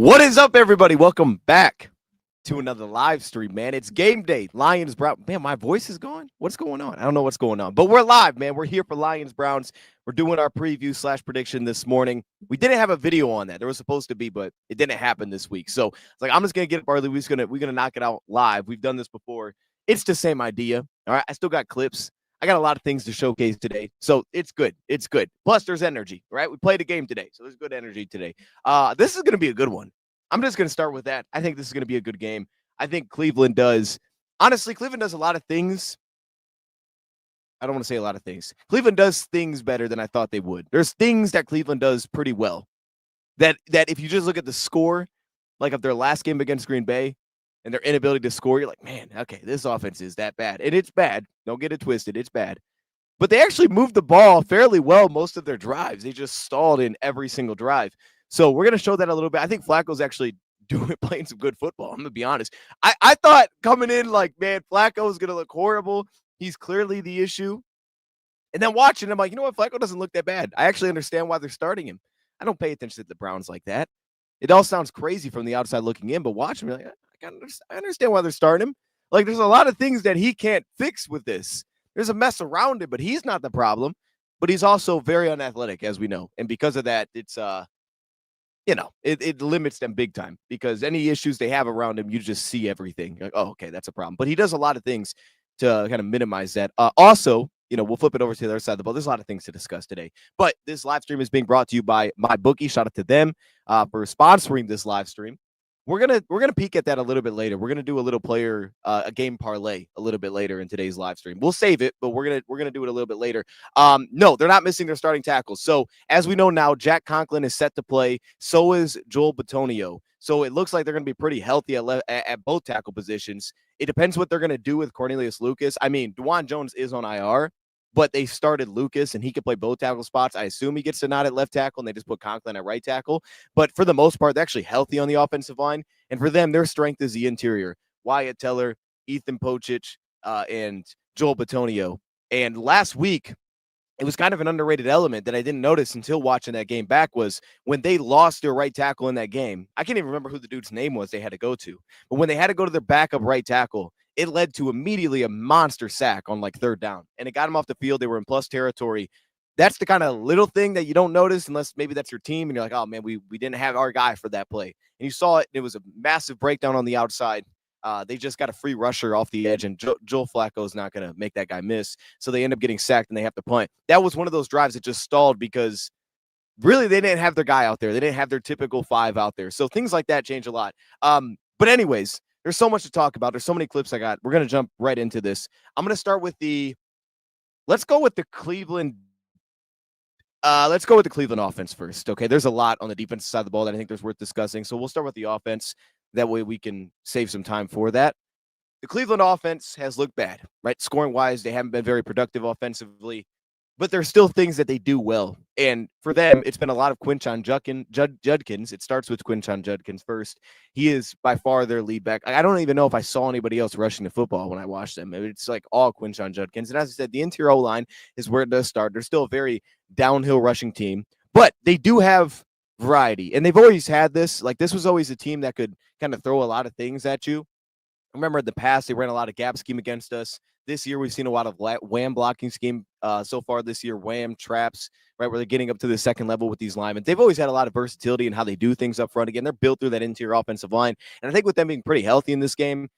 What is up, everybody? Welcome back to another live stream, man. It's game day. Lions Browns. Man, my voice is gone. What's going on? I don't know what's going on, but we're live, man. We're here for Lions Browns. We're doing our preview / prediction this morning. We didn't have a video on that. There was supposed to be, but it didn't happen this week. So it's like I'm just gonna get up early. We're gonna knock it out live. We've done this before. It's the same idea. All right. I still got clips. I got a lot of things to showcase today. So it's good. It's good. Plus, there's energy, right? We played a game today. So there's good energy today. This is gonna be a good one. I'm just going to start with that. I think this is going to be a good game. I think Cleveland does. Honestly, Cleveland does a lot of things. I don't want to say a lot of things. Cleveland does things better than I thought they would. There's things that Cleveland does pretty well. That if you just look at the score, like of their last game against Green Bay and their inability to score, you're like, man, okay, this offense is that bad. And it's bad. Don't get it twisted. It's bad. But they actually moved the ball fairly well most of their drives. They just stalled in every single drive. So we're going to show that a little bit. I think Flacco's actually playing some good football. I'm going to be honest. I thought coming in like, man, Flacco is going to look horrible. He's clearly the issue. And then watching, I'm like, you know what? Flacco doesn't look that bad. I actually understand why they're starting him. I don't pay attention to the Browns like that. It all sounds crazy from the outside looking in, but watch him. Like, I understand why they're starting him. Like, there's a lot of things that he can't fix with this. There's a mess around it, but he's not the problem. But he's also very unathletic, as we know. And because of that, it's it limits them big time because any issues they have around him, you just see everything. Like, oh, okay, that's a problem. But he does a lot of ththings to kind of minimize that. Also, we'll flip it over to the other side of the ball. There's a lot of things to discuss today. But this live stream is being brought to you by MyBookie. Shout out to them for sponsoring this live stream. We're gonna peek at that a little bit later. We're gonna do a little a game parlay a little bit later in today's live stream. We'll save it, but we're gonna do it a little bit later. No, they're not missing their starting tackles. So as we know now, Jack Conklin is set to play. So is Joel Bitonio. So it looks like they're gonna be pretty healthy at both tackle positions. It depends what they're gonna do with Cornelius Lucas. I mean, DeJuan Jones is on IR. But they started Lucas, and he could play both tackle spots. I assume he gets a nod at left tackle, and they just put Conklin at right tackle. But for the most part, they're actually healthy on the offensive line. And for them, their strength is the interior. Wyatt Teller, Ethan Pocic, and Joel Bitonio. And last week, it was kind of an underrated element that I didn't notice until watching that game back was when they lost their right tackle in that game. I can't even remember who the dude's name was they had to go to. But when they had to go to their backup right tackle, it led to immediately a monster sack on like third down. And it got them off the field. They were in plus territory. That's the kind of little thing that you don't notice unless maybe that's your team and you're like, oh, man, we didn't have our guy for that play. And you saw it. It was a massive breakdown on the outside. They just got a free rusher off the edge, and Joel Flacco is not going to make that guy miss. So they end up getting sacked, and they have to punt. That was one of those drives that just stalled because really they didn't have their guy out there. They didn't have their typical five out there. So things like that change a lot. But anyways, there's so much to talk about. There's so many clips I got. We're going to jump right into this. I'm going to start with let's go with the Cleveland offense first. Okay, there's a lot on the defensive side of the ball that I think there's worth discussing. So we'll start with the offense. That way we can save some time for that. The Cleveland offense has looked bad, right? Scoring-wise, they haven't been very productive offensively, but there's still things that they do well. And for them, it's been a lot of Quinshon Judkins. It starts with Quinshon Judkins first. He is by far their lead back. I don't even know if I saw anybody else rushing the football when I watched them. It's like all Quinshon Judkins. And as I said, the interior O-line is where it does start. They're still a very downhill rushing team, but they do have variety. And they've always had this. Like, this was always a team that could kind of throw a lot of things at you. Remember in the past, they ran a lot of gap scheme against us. This year, we've seen a lot of wham blocking scheme so far this year, wham traps, right, where they're getting up to the second level with these linemen. They've always had a lot of versatility in how they do things up front. Again, they're built through that interior offensive line. And I think with them being pretty healthy in this game,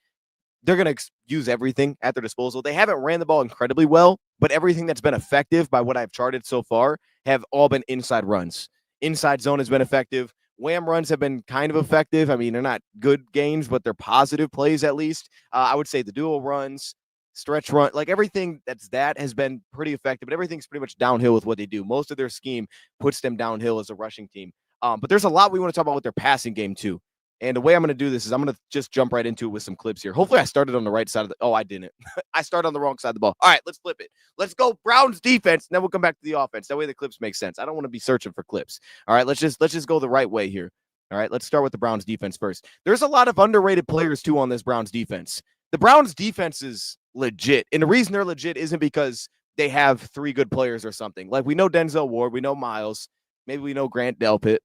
they're going to use everything at their disposal. They haven't ran the ball incredibly well, but everything that's been effective by what I've charted so far have all been inside runs. Inside zone has been effective. Wham runs have been kind of effective. I mean, they're not good gains, but they're positive plays at least. I would say the dual runs, stretch run, like everything that has been pretty effective, but everything's pretty much downhill with what they do. Most of their scheme puts them downhill as a rushing team. But there's a lot we want to talk about with their passing game too. And the way I'm going to do this is I'm going to just jump right into it with some clips here. Hopefully I started on the right side of the – oh, I didn't. I started on the wrong side of the ball. All right, let's flip it. Let's go Browns defense, and then we'll come back to the offense. That way the clips make sense. I don't want to be searching for clips. All right, let's just go the right way here. All right, let's start with the Browns defense first. There's a lot of underrated players, too, on this Browns defense. The Browns defense is legit, and the reason they're legit isn't because they have three good players or something. Like, we know Denzel Ward. We know Miles. Maybe we know Grant Delpit.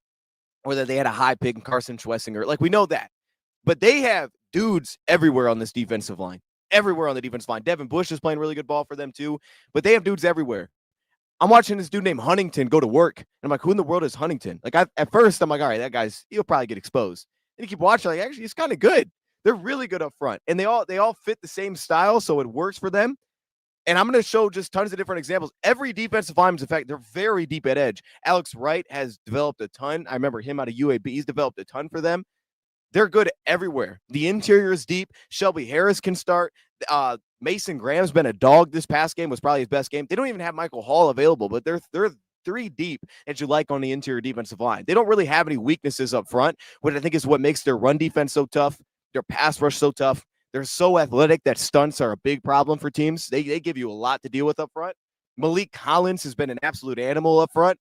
or that they had a high pick in Carson Schwessinger. Like, we know that. But they have dudes everywhere on this defensive line. Everywhere on the defensive line. Devin Bush is playing really good ball for them too, but they have dudes everywhere. I'm watching this dude named Huntington go to work, and I'm like, who in the world is Huntington? Like, at first, I'm like, all right, that guy's, he'll probably get exposed. And you keep watching, like, actually, he's kind of good. They're really good up front, and they all fit the same style, so it works for them. And I'm going to show just tons of different examples. Every defensive lineman's, in fact, they're very deep at edge. Alex Wright has developed a ton. I remember him out of UAB. He's developed a ton for them. They're good everywhere. The interior is deep. Shelby Harris can start. Mason Graham's been a dog this past game, was probably his best game. They don't even have Michael Hall available, but they're three deep that you like on the interior defensive line. They don't really have any weaknesses up front, which I think is what makes their run defense so tough, their pass rush so tough. They're so athletic that stunts are a big problem for teams. They give you a lot to deal with up front. Malik Collins has been an absolute animal up front.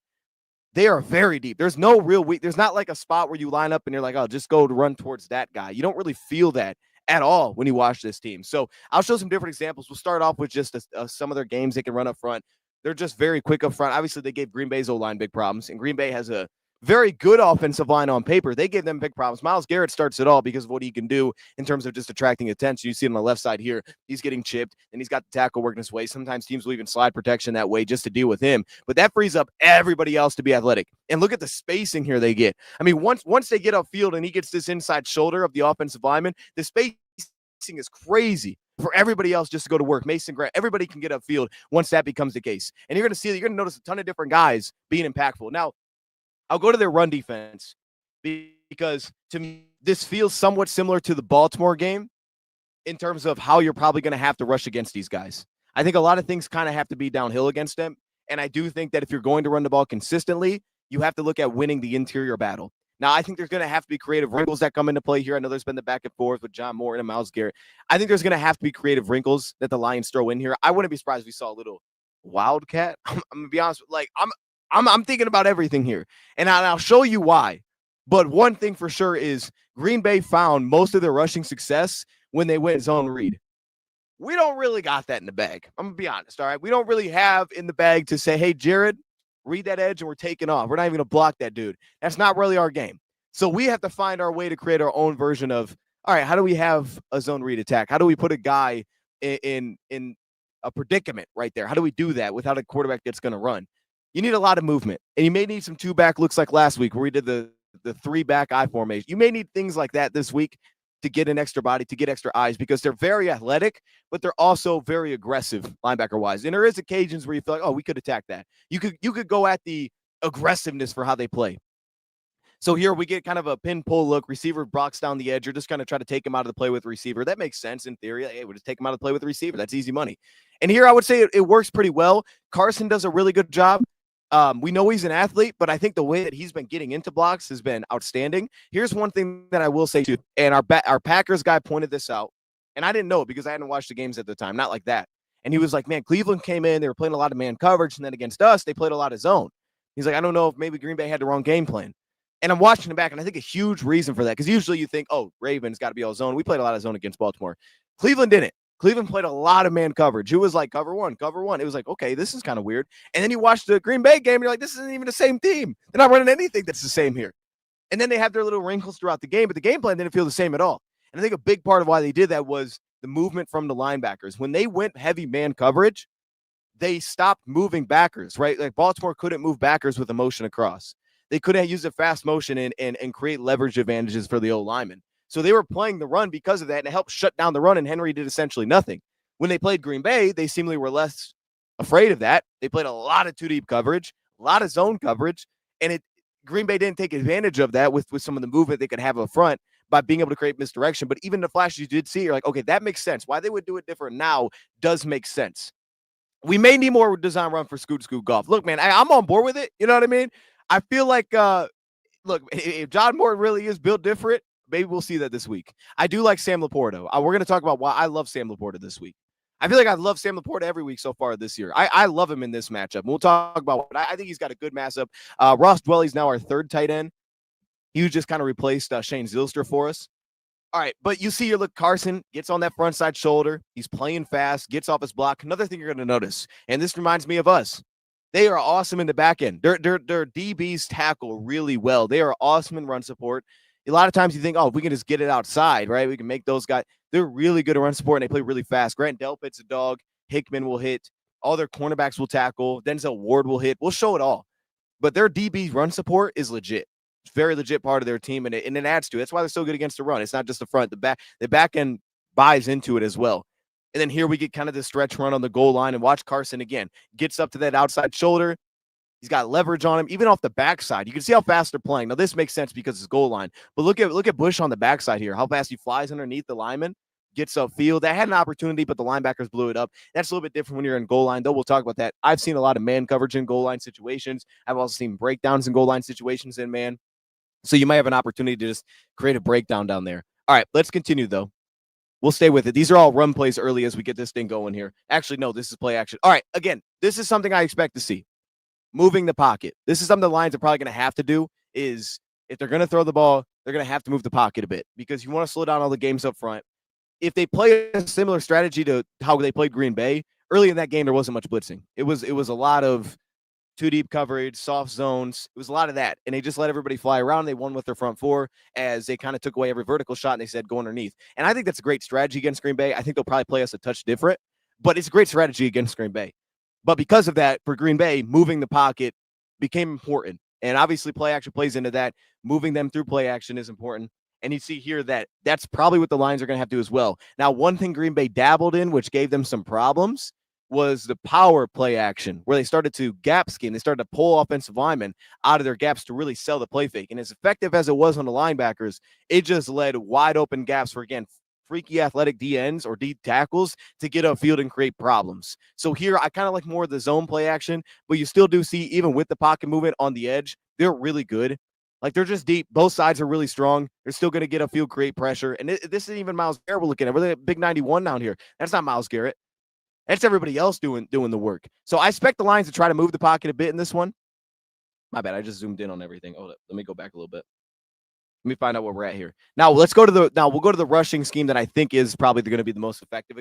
They are very deep. There's no real weak. There's not like a spot where you line up and you're like, oh, just go to run towards that guy. You don't really feel that at all when you watch this team. So I'll show some different examples. We'll start off with just some of their games they can run up front. They're just very quick up front. Obviously, they gave Green Bay's O-line big problems, and Green Bay has a very good offensive line on paper. They gave them big problems. Myles Garrett starts it all because of what he can do in terms of just attracting attention. You see it on the left side here. He's getting chipped, and he's got the tackle working his way. Sometimes teams will even slide protection that way just to deal with him. But that frees up everybody else to be athletic. And look at the spacing here they get. I mean, once they get upfield and he gets this inside shoulder of the offensive lineman, the spacing is crazy for everybody else just to go to work. Mason Grant, everybody can get upfield once that becomes the case. And you're going to see that you're going to notice a ton of different guys being impactful. Now, I'll go to their run defense because to me, this feels somewhat similar to the Baltimore game in terms of how you're probably going to have to rush against these guys. I think a lot of things kind of have to be downhill against them. And I do think that if you're going to run the ball consistently, you have to look at winning the interior battle. Now, I think there's going to have to be creative wrinkles that come into play here. I know there's been the back and forth with John Morton and Myles Garrett. I think there's going to have to be creative wrinkles that the Lions throw in here. I wouldn't be surprised if we saw a little wildcat. I'm going to be honest. Like, I'm thinking about everything here, and I'll show you why. But one thing for sure is Green Bay found most of their rushing success when they went zone read. We don't really got that in the bag. I'm going to be honest, all right? We don't really have in the bag to say, hey, Jared, read that edge and we're taking off. We're not even going to block that dude. That's not really our game. So we have to find our way to create our own version of, all right, how do we have a zone read attack? How do we put a guy in a predicament right there? How do we do that without a quarterback that's going to run? You need a lot of movement, and you may need some two-back looks like last week where we did the three-back eye formation. You may need things like that this week to get an extra body, to get extra eyes, because they're very athletic, but they're also very aggressive linebacker-wise. And there is occasions where you feel like, oh, we could attack that. You could go at the aggressiveness for how they play. So here we get kind of a pin-pull look. Receiver blocks down the edge. You're just going to try to take him out of the play with the receiver. That makes sense in theory. Hey, we'll just take him out of the play with the receiver. That's easy money. And here I would say it works pretty well. Carson does a really good job. We know he's an athlete, but I think the way that he's been getting into blocks has been outstanding. Here's one thing that I will say too, and our Packers guy pointed this out, and I didn't know it because I hadn't watched the games at the time, not like that. And he was like, man, Cleveland came in, they were playing a lot of man coverage, and then against us, they played a lot of zone. He's like, I don't know if maybe Green Bay had the wrong game plan. And I'm watching it back, and I think a huge reason for that, because usually you think, oh, Ravens got to be all zone. We played a lot of zone against Baltimore. Cleveland didn't. Cleveland played a lot of man coverage. It was like cover one. It was like, okay, this is kind of weird. And then you watch the Green Bay game, and you're like, this isn't even the same team. They're not running anything that's the same here. And then they have their little wrinkles throughout the game, but the game plan didn't feel the same at all. And I think a big part of why they did that was the movement from the linebackers. When they went heavy man coverage, they stopped moving backers, right? Like Baltimore couldn't move backers with a motion across. They couldn't use a fast motion and create leverage advantages for the old linemen. So they were playing the run because of that, and it helped shut down the run, and Henry did essentially nothing. When they played Green Bay, they seemingly were less afraid of that. They played a lot of two-deep coverage, a lot of zone coverage, and Green Bay didn't take advantage of that with some of the movement they could have up front by being able to create misdirection. But even the flashes you did see, you're like, okay, that makes sense. Why they would do it different now does make sense. We may need more design run for Scoot Golf. Look, man, I'm on board with it. You know what I mean? I feel like, look, if John Morton really is built different, maybe we'll see that this week. I do like Sam Laporta. We're going to talk about why I love Sam Laporta this week. I feel like I've loved Sam Laporta every week so far this year. I love him in this matchup. We'll talk about what I think he's got a good matchup. Ross Dwelly's now our third tight end. He just kind of replaced Shane Zylstra for us. All right, but you see here, look, Carson gets on that front side shoulder. He's playing fast, gets off his block. Another thing you're going to notice, and this reminds me of us. They are awesome in the back end. Their DBs tackle really well. They are awesome in run support. A lot of times you think, oh, if we can just get it outside, right? We can make those guys. They're really good at run support and they play really fast. Grant Delpit's a dog. Hickman will hit. All their cornerbacks will tackle. Denzel Ward will hit. We'll show it all. But their DB run support is legit. It's very legit part of their team, and it adds to it. That's why they're so good against the run. It's not just the front. The back end buys into it as well. And then here we get kind of the stretch run on the goal line, and watch Carson again. Gets up to that outside shoulder. He's got leverage on him, even off the backside. You can see how fast they're playing. Now, this makes sense because it's goal line. But look at Bush on the backside here. How fast he flies underneath the lineman, gets upfield. That had an opportunity, but the linebackers blew it up. That's a little bit different when you're in goal line, though. We'll talk about that. I've seen a lot of man coverage in goal line situations. I've also seen breakdowns in goal line situations in man. So you might have an opportunity to just create a breakdown down there. All right, let's continue, though. We'll stay with it. These are all run plays early as we get this thing going here. Actually, no, this is play action. All right, again, this is something I expect to see. Moving the pocket. This is something the Lions are probably going to have to do is if they're going to throw the ball, they're going to have to move the pocket a bit because you want to slow down all the games up front. If they play a similar strategy to how they played Green Bay, early in that game, there wasn't much blitzing. It was a lot of two deep coverage, soft zones. It was a lot of that. And they just let everybody fly around. They won with their front four as they kind of took away every vertical shot and they said, go underneath. And I think that's a great strategy against Green Bay. I think they'll probably play us a touch different, but it's a great strategy against Green Bay. But because of that, for Green Bay, moving the pocket became important. And obviously play action plays into that. Moving them through play action is important. And you see here that that's probably what the Lions are going to have to do as well. Now, one thing Green Bay dabbled in, which gave them some problems, was the power play action, where they started to gap scheme. They started to pull offensive linemen out of their gaps to really sell the play fake. And as effective as it was on the linebackers, it just led wide open gaps for, again, freaky athletic D ends or D tackles to get upfield and create problems. So here, I kind of like more of the zone play action, but you still do see, even with the pocket movement on the edge, they're really good. Like, they're just deep. Both sides are really strong. They're still going to get upfield, create pressure. And this isn't even Myles Garrett we're looking at. We're looking at big 91 down here. That's not Myles Garrett. That's everybody else doing the work. So I expect the Lions to try to move the pocket a bit in this one. My bad. I just zoomed in on everything. Hold up. Let me go back a little bit. Let me find out where we're at here. Now we'll go to the rushing scheme that I think is probably going to be the most effective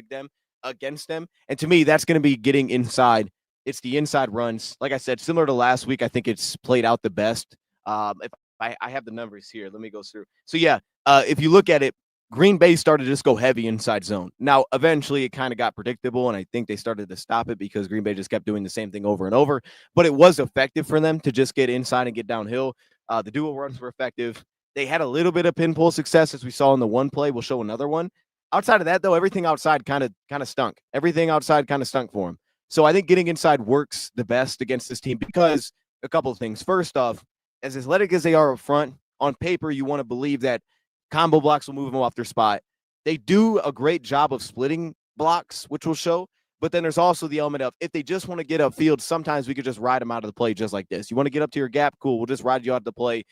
against them. And to me, that's going to be getting inside. It's the inside runs. Like I said, similar to last week, I think it's played out the best. If I have the numbers here, let me go through. So yeah, if you look at it, Green Bay started to just go heavy inside zone. Now, eventually it kind of got predictable, and I think they started to stop it because Green Bay just kept doing the same thing over and over. But it was effective for them to just get inside and get downhill. The dual runs were effective. They had a little bit of pin pull success, as we saw in the one play. We'll show another one. Outside of that, though, everything outside kind of stunk. Everything outside kind of stunk for them. So I think getting inside works the best against this team because a couple of things. First off, as athletic as they are up front, on paper, you want to believe that combo blocks will move them off their spot. They do a great job of splitting blocks, which will show. But then there's also the element of if they just want to get upfield, sometimes we could just ride them out of the play just like this. You want to get up to your gap? Cool. We'll just ride you out of the play.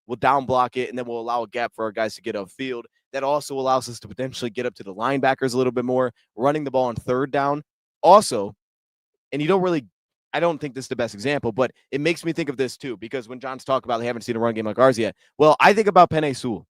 We'll down block it, and then we'll allow a gap for our guys to get upfield. That also allows us to potentially get up to the linebackers a little bit more, running the ball on third down. Also, and I don't think this is the best example, but it makes me think of this too, because when John's talking about they haven't seen a run game like ours yet. Well, I think about Penei Sewell.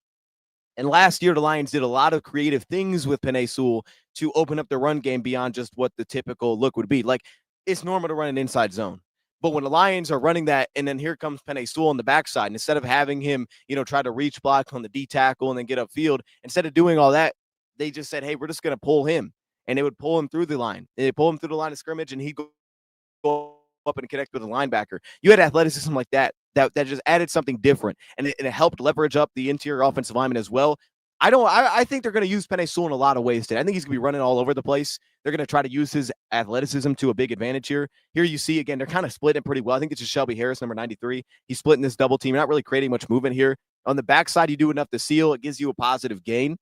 And last year, the Lions did a lot of creative things with Penei Sewell to open up the run game beyond just what the typical look would be. Like, it's normal to run an inside zone. But when the Lions are running that, and then here comes Penei Sewell on the backside, and instead of having him, try to reach block on the D tackle and then get upfield, instead of doing all that, they just said, hey, we're just going to pull him. And they would pull him through the line. They pull him through the line of scrimmage, and he'd go up and connect with the linebacker. You had athleticism like that just added something different, and it helped leverage up the interior offensive lineman as well. I think they're going to use Penei Sewell in a lot of ways today. I think he's going to be running all over the place. They're going to try to use his athleticism to a big advantage here. Here you see, again, they're kind of splitting it pretty well. I think it's just Shelby Harris, number 93. He's splitting this double team. You're not really creating much movement here. On the backside, you do enough to seal. It gives you a positive gain.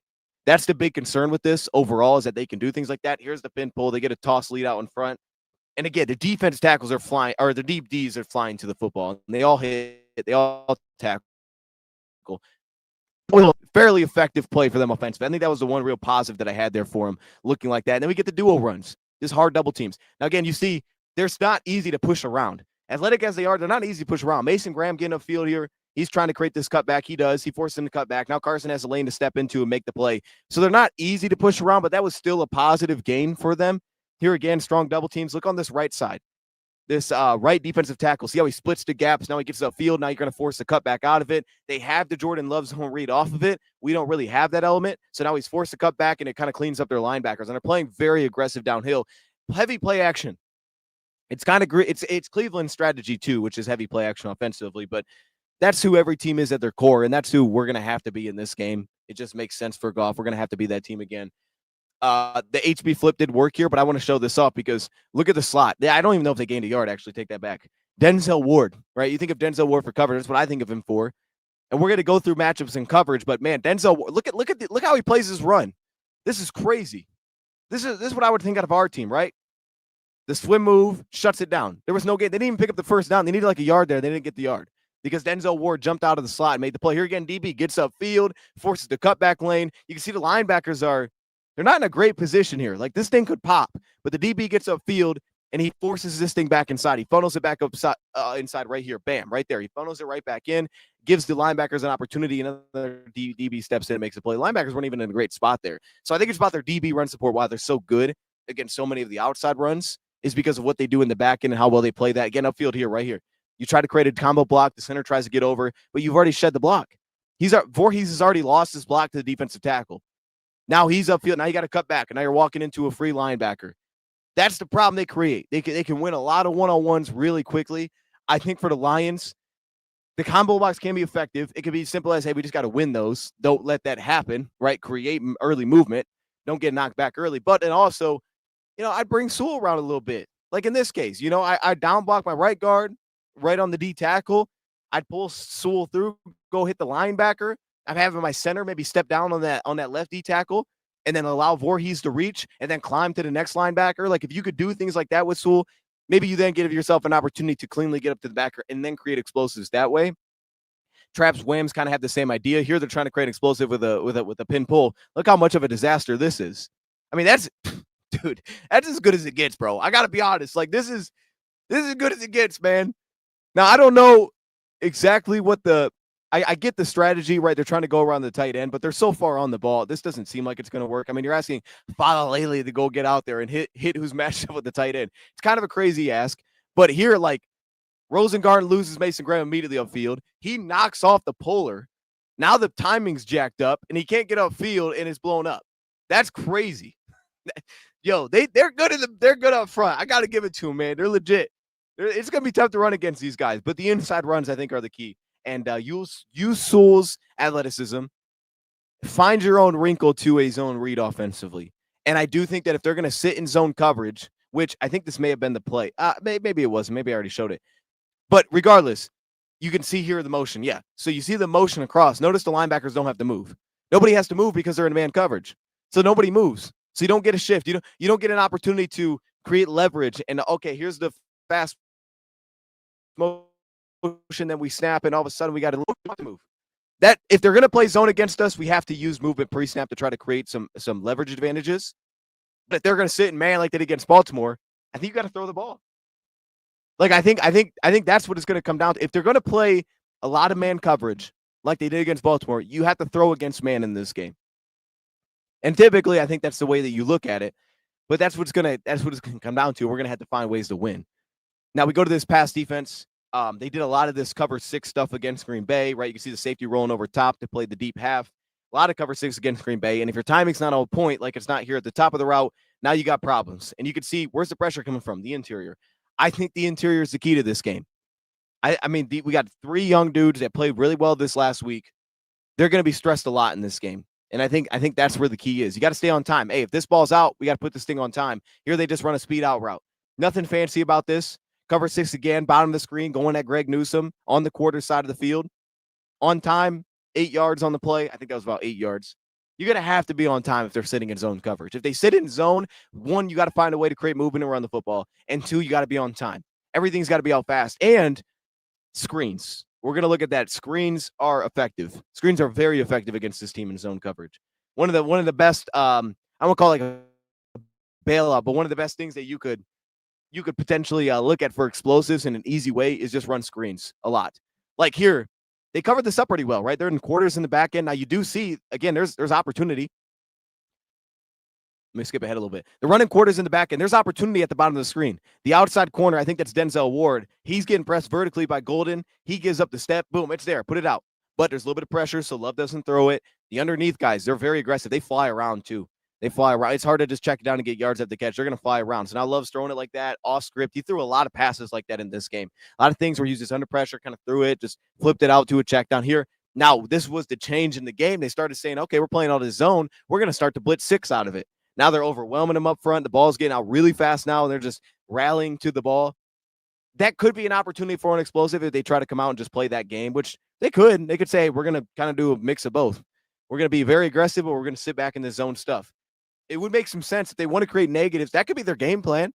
That's the big concern with this overall, is that they can do things like that. Here's the pin pull. They get a toss lead out in front. And again, the defense tackles are flying, or the deep Ds are flying to the football. And they all hit. They all tackle. Well, fairly effective play for them offensively. I think that was the one real positive that I had there for them, looking like that. And then we get the duo runs, just hard double teams. Now, again, you see, they're not easy to push around. Athletic as they are, they're not easy to push around. Mason Graham getting upfield here. He's trying to create this cutback. He does. He forced him to cut back. Now Carson has a lane to step into and make the play. So they're not easy to push around, but that was still a positive gain for them. Here again, strong double teams. Look on this right side. this right defensive tackle. See how he splits the gaps. Now he gets upfield. Now you're going to force the cut back out of it. They have the Jordan Love zone read off of it. We don't really have that element. So now he's forced to cut back, and it kind of cleans up their linebackers. And they're playing very aggressive downhill. Heavy play action. It's kind of great. It's Cleveland's strategy too, which is heavy play action offensively. But that's who every team is at their core, and that's who we're going to have to be in this game. It just makes sense for Goff. We're going to have to be that team again. The HB flip did work here, but I want to show this off because look at the slot. I don't even know if they gained a yard. Actually, take that back. Denzel Ward, right? You think of Denzel Ward for coverage. That's what I think of him for. And we're going to go through matchups and coverage, but man, Denzel, look how he plays his run. This is crazy. This is what I would think out of our team, right? The swim move shuts it down. There was no game. They didn't even pick up the first down. They needed like a yard there. They didn't get the yard because Denzel Ward jumped out of the slot and made the play. Here again, DB gets upfield, forces the cutback lane. You can see the linebackers they're not in a great position here. Like this thing could pop, but the DB gets upfield and he forces this thing back inside. He funnels it back up inside right here. Bam, right there. He funnels it right back in, gives the linebackers an opportunity. Another DB steps in and makes a play. Linebackers weren't even in a great spot there. So I think it's about their DB run support, why they're so good against so many of the outside runs is because of what they do in the back end and how well they play that. Again, upfield here, right here. You try to create a combo block. The center tries to get over, but you've already shed the block. Voorhees has already lost his block to the defensive tackle. Now he's upfield. Now you got to cut back, and now you're walking into a free linebacker. That's the problem they create. They can win a lot of one-on-ones really quickly. I think for the Lions, the combo blocks can be effective. It can be as simple as, hey, we just got to win those. Don't let that happen, right? Create early movement. Don't get knocked back early. But then also, I'd bring Sewell around a little bit. Like in this case, I down block my right guard right on the D tackle. I'd pull Sewell through, go hit the linebacker. I'm having my center maybe step down on that left D tackle and then allow Voorhees to reach and then climb to the next linebacker. Like if you could do things like that with Sewell, maybe you then give yourself an opportunity to cleanly get up to the backer and then create explosives that way. Traps Whams kind of have the same idea. Here they're trying to create explosive with a pin pull. Look how much of a disaster this is. I mean, that's as good as it gets, bro. I gotta be honest. Like this is as good as it gets, man. Now I don't know exactly what I get the strategy, right? They're trying to go around the tight end, but they're so far on the ball. This doesn't seem like it's going to work. I mean, you're asking Falalele to go get out there and hit who's matched up with the tight end. It's kind of a crazy ask, but here, like Rosengarten loses Mason Graham immediately upfield. He knocks off the puller. Now the timing's jacked up, and he can't get upfield, and it's blown up. That's crazy. Yo, they're good they're good up front. I got to give it to them, man. They're legit. It's going to be tough to run against these guys, but the inside runs I think are the key. And use Sewell's athleticism. Find your own wrinkle to a zone read offensively. And I do think that if they're going to sit in zone coverage, which I think this may have been the play. Maybe it wasn't. Maybe I already showed it. But regardless, you can see here the motion. Yeah. So you see the motion across. Notice the linebackers don't have to move. Nobody has to move because they're in man coverage. So nobody moves. So you don't get a shift. You don't get an opportunity to create leverage. And okay, here's the fast motion, then we snap, and all of a sudden we got to move. That if they're going to play zone against us, we have to use movement pre-snap to try to create some leverage advantages. But if they're going to sit in man like they did against Baltimore, I think you got to throw the ball. Like I think that's what it's going to come down to. If they're going to play a lot of man coverage like they did against Baltimore, you have to throw against man in this game. And typically, I think that's the way that you look at it. But that's what it's going to come down to. We're going to have to find ways to win. Now we go to this pass defense. They did a lot of this cover 6 stuff against Green Bay, right? You can see the safety rolling over top to play the deep half. A lot of cover 6 against Green Bay. And if your timing's not on point, like it's not here at the top of the route, now you got problems. And you can see where's the pressure coming from? The interior. I think the interior is the key to this game. I mean, we got 3 young dudes that played really well this last week. They're going to be stressed a lot in this game. And I think that's where the key is. You got to stay on time. Hey, if this ball's out, we got to put this thing on time. Here they just run a speed out route. Nothing fancy about this. Cover 6 again, bottom of the screen, going at Greg Newsome on the quarter side of the field. On time, 8 yards on the play. I think that was about 8 yards. You're going to have to be on time if they're sitting in zone coverage. If they sit in zone, 1, you got to find a way to create movement around the football. And 2, you got to be on time. Everything's got to be out fast. And screens. We're going to look at that. Screens are effective. Screens are very effective against this team in zone coverage. One of the best, I won't call it like a bailout, but one of the best things that you could potentially look at for explosives in an easy way is just run screens a lot. Like here, they covered this up pretty well, right? They're in quarters in the back end. Now you do see, again, there's opportunity. me skip ahead a little bit. The running quarters in the back end. There's opportunity at the bottom of the screen. The outside corner, I think that's Denzel Ward. He's getting pressed vertically by Golden. He gives up the step. Boom, it's there. Put it out. But there's a little bit of pressure, so Love doesn't throw it. The underneath guys, they're very aggressive. They fly around too. They fly around. It's hard to just check it down and get yards at the catch. They're going to fly around. So now Love's throwing it like that, off script. He threw a lot of passes like that in this game. A lot of things where he was just under pressure, kind of threw it, just flipped it out to a check down here. Now, this was the change in the game. They started saying, okay, we're playing all this zone. We're going to start to blitz 6 out of it. Now they're overwhelming them up front. The ball's getting out really fast now, and they're just rallying to the ball. That could be an opportunity for an explosive if they try to come out and just play that game, which they could. They could say, we're going to kind of do a mix of both. We're going to be very aggressive, but we're going to sit back in the zone stuff. It would make some sense if they want to create negatives. That could be their game plan.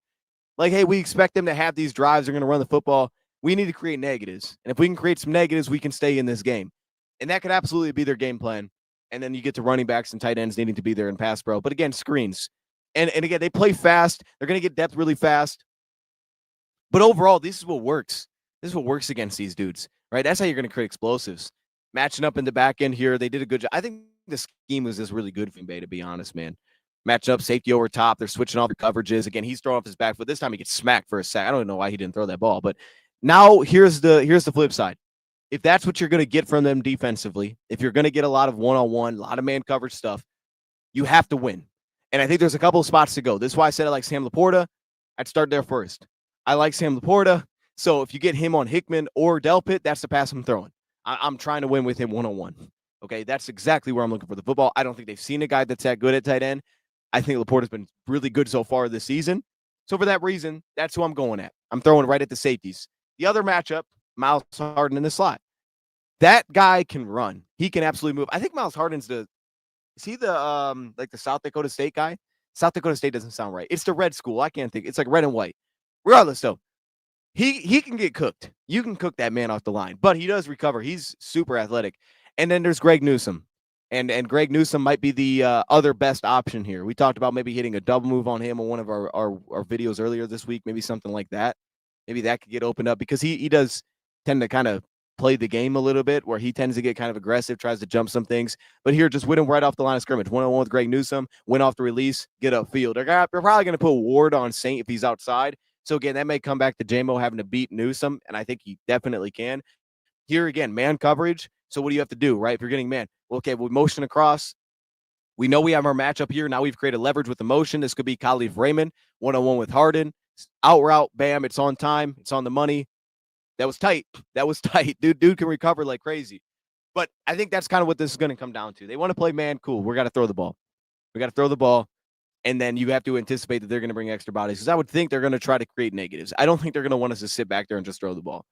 Like, hey, we expect them to have these drives. They're going to run the football. We need to create negatives. And if we can create some negatives, we can stay in this game. And that could absolutely be their game plan. And then you get to running backs and tight ends needing to be there in pass pro. But again, screens. And again, they play fast. They're going to get depth really fast. But overall, this is what works. This is what works against these dudes, right? That's how you're going to create explosives. Matching up in the back end here, they did a good job. I think the scheme was just really good for Green Bay, to be honest, man. Matching up safety over top. They're switching off the coverages. Again, he's throwing off his back foot. This time he gets smacked for a sack. I don't know why he didn't throw that ball. But now here's the flip side. If that's what you're going to get from them defensively, if you're going to get a lot of one-on-one, a lot of man coverage stuff, you have to win. And I think there's a couple of spots to go. This is why I said I like Sam Laporta. I'd start there first. I like Sam Laporta. So if you get him on Hickman or Delpit, that's the pass I'm throwing. I'm trying to win with him one-on-one. Okay, that's exactly where I'm looking for the football. I don't think they've seen a guy that's that good at tight end. I think Laporta's been really good so far this season. So for that reason, that's who I'm going at. I'm throwing right at the safeties. The other matchup, Miles Harden in the slot. That guy can run. He can absolutely move. I think Miles Harden's is he the like the South Dakota State guy? South Dakota State doesn't sound right. It's the red school. I can't think. It's like red and white. Regardless, though, he can get cooked. You can cook that man off the line, but he does recover. He's super athletic. And then there's Greg Newsome. And Greg Newsome might be the other best option here. We talked about maybe hitting a double move on him on one of our videos earlier this week, maybe something like that. Maybe that could get opened up because he does tend to kind of play the game a little bit where he tends to get kind of aggressive, tries to jump some things. But here, just win him right off the line of scrimmage. 1-on-1 with Greg Newsome, win off the release, get upfield. They're probably going to put Ward on Saint if he's outside. So, again, that may come back to J-Mo having to beat Newsome, and I think he definitely can. Here, again, man coverage. So what do you have to do, right? If you're getting man, well, okay, we motion across. We know we have our matchup here. Now we've created leverage with the motion. This could be Khalif Raymond, 1-on-1 with Harden. Out route, bam, it's on time. It's on the money. That was tight. That was tight. Dude can recover like crazy. But I think that's kind of what this is going to come down to. They want to play man, cool. We got to throw the ball. We got to throw the ball. And then you have to anticipate that they're going to bring extra bodies because I would think they're going to try to create negatives. I don't think they're going to want us to sit back there and just throw the ball.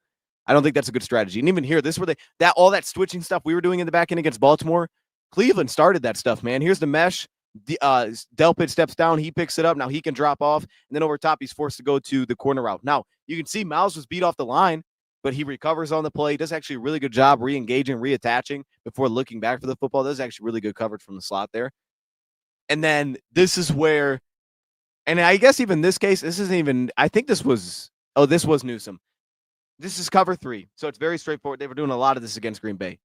I don't think that's a good strategy. And even here, this where all that switching stuff we were doing in the back end against Baltimore, Cleveland started that stuff, man. Here's the mesh. Delpit steps down. He picks it up. Now he can drop off. And then over top, he's forced to go to the corner route. Now, you can see Miles was beat off the line, but he recovers on the play. He does actually a really good job re-engaging, reattaching before looking back for the football. Does actually really good coverage from the slot there. And then this is where, and I guess even this case, this isn't even, I think this was Newsome. This is cover 3. So it's very straightforward. They were doing a lot of this against Green Bay.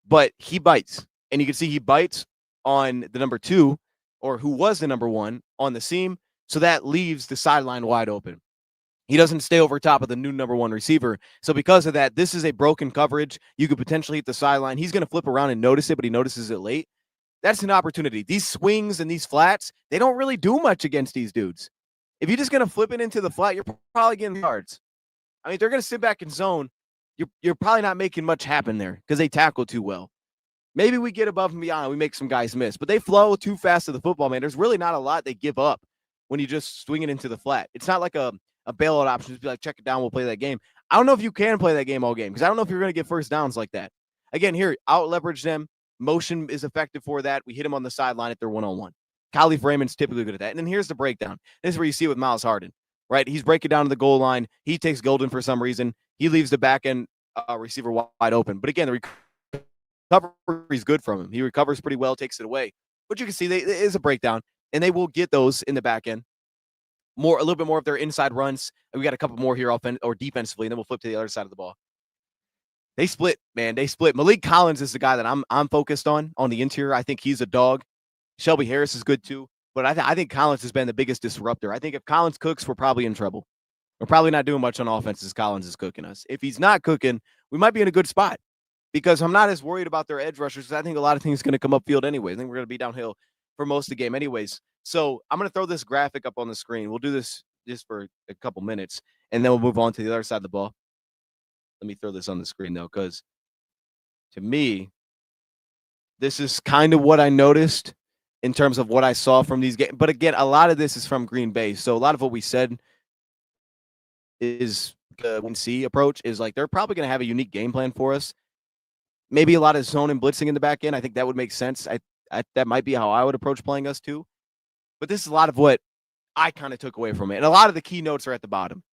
But he bites. And you can see he bites on the number 2, or who was the number 1, on the seam. So that leaves the sideline wide open. He doesn't stay over top of the new number 1 receiver. So because of that, this is a broken coverage. You could potentially hit the sideline. He's going to flip around and notice it, but he notices it late. That's an opportunity. These swings and these flats, they don't really do much against these dudes. If you're just going to flip it into the flat, you're probably getting yards. I mean, they're going to sit back in zone. You're probably not making much happen there because they tackle too well. Maybe we get above and beyond. We make some guys miss, but they flow too fast to the football, man. There's really not a lot they give up when you just swing it into the flat. It's not like a bailout option. Just be like, check it down. We'll play that game. I don't know if you can play that game all game because I don't know if you're going to get first downs like that. Again, here, out leverage them. Motion is effective for that. We hit him on the sideline if they're 1-on-1. Khalif Raymond's typically good at that. And then here's the breakdown. This is where you see it with Miles Harden, right? He's breaking down to the goal line. He takes Golden for some reason. He leaves the back end receiver wide open. But again, the recovery is good from him. He recovers pretty well, takes it away. But you can see it is a breakdown, and they will get those in the back end. A little bit more of their inside runs. We got a couple more here defensively, and then we'll flip to the other side of the ball. They split, man. They split. Malik Collins is the guy that I'm focused on the interior. I think he's a dog. Shelby Harris is good too. But I think Collins has been the biggest disruptor. I think if Collins cooks, we're probably in trouble. We're probably not doing much on offense as Collins is cooking us. If he's not cooking, we might be in a good spot because I'm not as worried about their edge rushers because I think a lot of things are going to come upfield anyway. I think we're going to be downhill for most of the game anyways. So I'm going to throw this graphic up on the screen. We'll do this just for a couple minutes, and then we'll move on to the other side of the ball. Let me throw this on the screen, though, because to me, this is kind of what I noticed in terms of what I saw from these games. But again, a lot of this is from Green Bay. So a lot of what we said is the win-see approach is like they're probably going to have a unique game plan for us. Maybe a lot of zone and blitzing in the back end. I think that would make sense. That might be how I would approach playing us too. But this is a lot of what I kind of took away from it. And a lot of the key notes are at the bottom.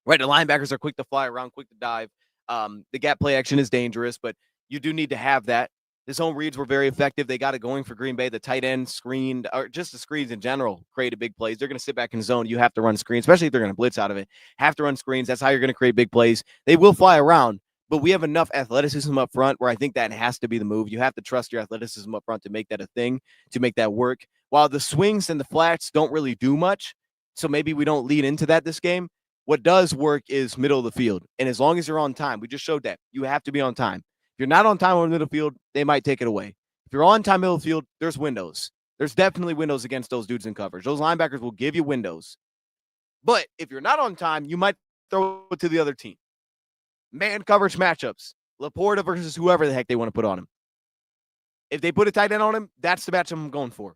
Right, the linebackers are quick to fly around, quick to dive. The gap play action is dangerous, but you do need to have that. The zone reads were very effective. They got it going for Green Bay. The tight end screened, or just the screens in general, created big plays. They're going to sit back in zone. You have to run screens, especially if they're going to blitz out of it. Have to run screens. That's how you're going to create big plays. They will fly around, but we have enough athleticism up front where I think that has to be the move. You have to trust your athleticism up front to make that a thing, to make that work. While the swings and the flats don't really do much, so maybe we don't lead into that this game. What does work is middle of the field. And as long as you're on time, we just showed that. You have to be on time. If you're not on time on the middle field, they might take it away. If you're on time middle of the field, there's windows. There's definitely windows against those dudes in coverage. Those linebackers will give you windows. But if you're not on time, you might throw it to the other team. Man coverage matchups. Laporta versus whoever the heck they want to put on him. If they put a tight end on him, that's the matchup I'm going for.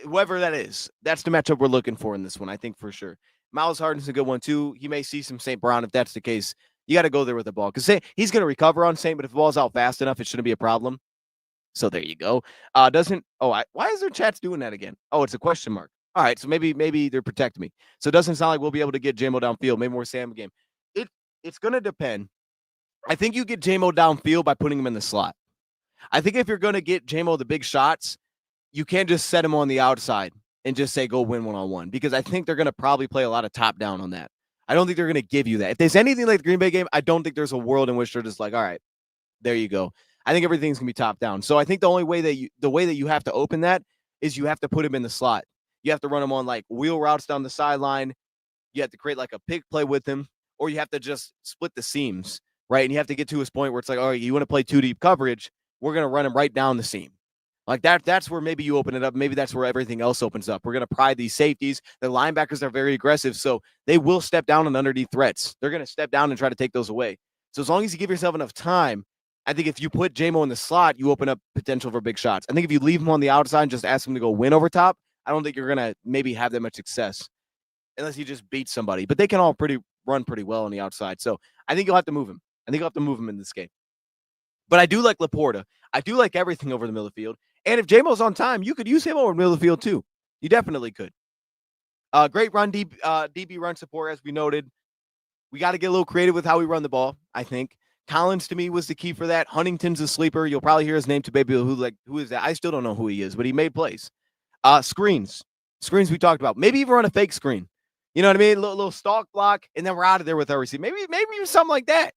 Whoever that is, that's the matchup we're looking for in this one, I think for sure. Miles Harden's a good one, too. He may see some St. Brown if that's the case. You got to go there with the ball because he's going to recover on St., but if the ball's out fast enough, it shouldn't be a problem. So there you go. Why is their chats doing that again? Oh, it's a question mark. All right, so maybe they're protecting me. So it doesn't sound like we'll be able to get JMO downfield. Maybe more Sam game. It's going to depend. I think you get JMO downfield by putting him in the slot. I think if you're going to get JMO the big shots, you can't just set him on the outside and just say go win one-on-one because I think they're going to probably play a lot of top down on that. I don't think they're going to give you that. If there's anything like the Green Bay game, I don't think there's a world in which they're just like, all right, there you go. I think everything's going to be top down. So I think the way that you have to open that is you have to put him in the slot. You have to run him on like wheel routes down the sideline. You have to create like a pick play with him, or you have to just split the seams, right? And you have to get to his point where it's like, all right, you want to play 2 deep coverage. We're going to run him right down the seam. Like that's where maybe you open it up. Maybe that's where everything else opens up. We're going to pride these safeties. The linebackers are very aggressive, so they will step down on underneath threats. They're going to step down and try to take those away. So as long as you give yourself enough time, I think if you put JMO in the slot, you open up potential for big shots. I think if you leave him on the outside and just ask him to go win over top, I don't think you're going to maybe have that much success unless he just beats somebody. But they can all run pretty well on the outside. So I think you'll have to move him. I think you'll have to move him in this game. But I do like Laporta. I do like everything over the middle of the field. And if JMO's on time, you could use him over the middle of the field too. You definitely could. Great run, DB run support, as we noted. We got to get a little creative with how we run the ball, I think. Collins, to me, was the key for that. Huntington's a sleeper. You'll probably hear his name to baby. Who is that? I still don't know who he is, but he made plays. Screens we talked about. Maybe even run a fake screen. You know what I mean? A little stalk block, and then we're out of there with our receiver. Maybe even something like that.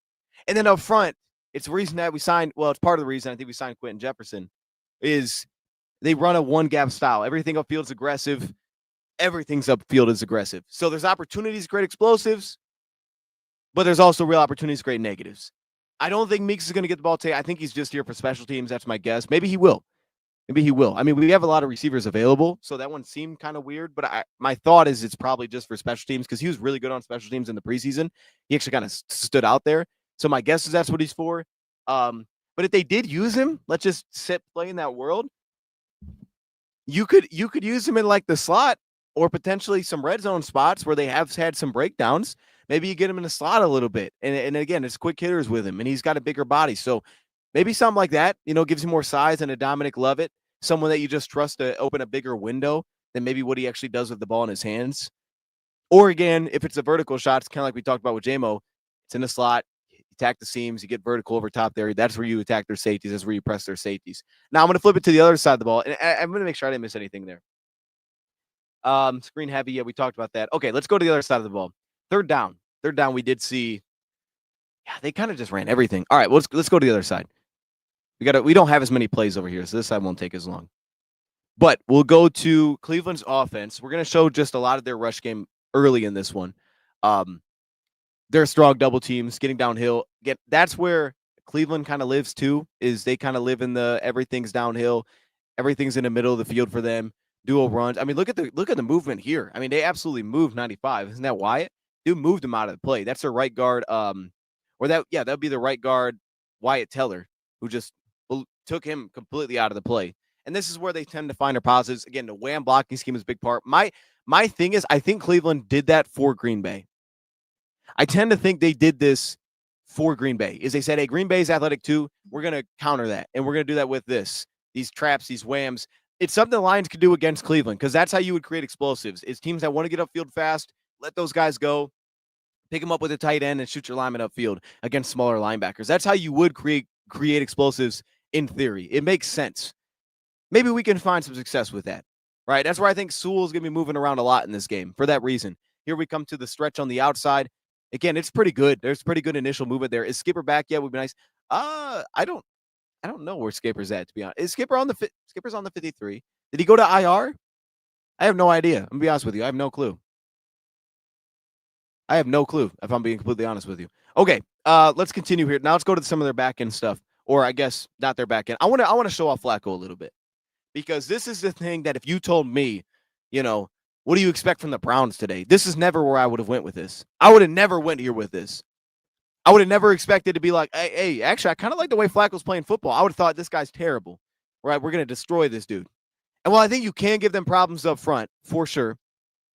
And then up front, it's the reason that we signed. Well, it's part of the reason I think we signed Quentin Jefferson. Is they run a one-gap style. Everything upfield is aggressive. Everything's upfield is aggressive. So there's opportunities to create explosives, but there's also real opportunities to create negatives. I don't think Meeks is going to get the ball today. I think he's just here for special teams. That's my guess. Maybe he will. I mean, we have a lot of receivers available, so that one seemed kind of weird, but my thought is it's probably just for special teams because he was really good on special teams in the preseason. He actually kind of stood out there. So my guess is that's what he's for. But if they did use him, let's just play in that world. You could use him in like the slot or potentially some red zone spots where they have had some breakdowns. Maybe you get him in the slot a little bit. And again, it's quick hitters with him, and he's got a bigger body. So maybe something like that, gives you more size than a Dominic Lovett, someone that you just trust to open a bigger window than maybe what he actually does with the ball in his hands. Or again, if it's a vertical shot, it's kind of like we talked about with JMO. It's in the slot. Attack the seams, you get vertical over top there. That's where you attack their safeties. That's where you press their safeties. Now I'm going to flip it to the other side of the ball, and I'm going to make sure I didn't miss anything there. Screen heavy, yeah, we talked about that. Okay, let's go to the other side of the ball. Third down, we did see, yeah, they kind of just ran everything. All right, well, let's go to the other side. We don't have as many plays over here, so this side won't take as long. But we'll go to Cleveland's offense. We're going to show just a lot of their rush game early in this one. Their strong double teams, getting downhill. That's where Cleveland kind of lives too, is they kind of live in the everything's downhill, everything's in the middle of the field for them. Dual runs. I mean, look at the movement here. I mean, they absolutely moved 95. Isn't that Wyatt? Dude moved him out of the play. That's their right guard. That'd be the right guard, Wyatt Teller, who just took him completely out of the play. And this is where they tend to find their positives. Again, the wham blocking scheme is a big part. My thing is, I think Cleveland did that for Green Bay. I tend to think they did this for Green Bay. Is they said, hey, Green Bay's athletic too. We're going to counter that. And we're going to do that with these traps, these whams. It's something the Lions could do against Cleveland because that's how you would create explosives. Is teams that want to get upfield fast, let those guys go, pick them up with a tight end and shoot your lineman upfield against smaller linebackers. That's how you would create explosives in theory. It makes sense. Maybe we can find some success with that, right? That's where I think Sewell's going to be moving around a lot in this game for that reason. Here we come to the stretch on the outside. Again, it's pretty good. There's pretty good initial movement there. Is Skipper back yet? Would be nice. I don't know where Skipper's at, to be honest. Is Skipper on the Skipper's on the 53? Did he go to IR? I have no idea. I'm gonna be honest with you. I have no clue. If I'm being completely honest with you. Okay, let's continue here. Now let's go to some of their back end stuff, or I guess not their back end. I want to show off Flacco a little bit because this is the thing that if you told me, what do you expect from the Browns today? This is never where I would have went with this. I would have never went here with this. I would have never expected to be like, hey, actually, I kind of like the way Flacco's playing football. I would have thought this guy's terrible, right? We're going to destroy this dude. And while I think you can give them problems up front, for sure,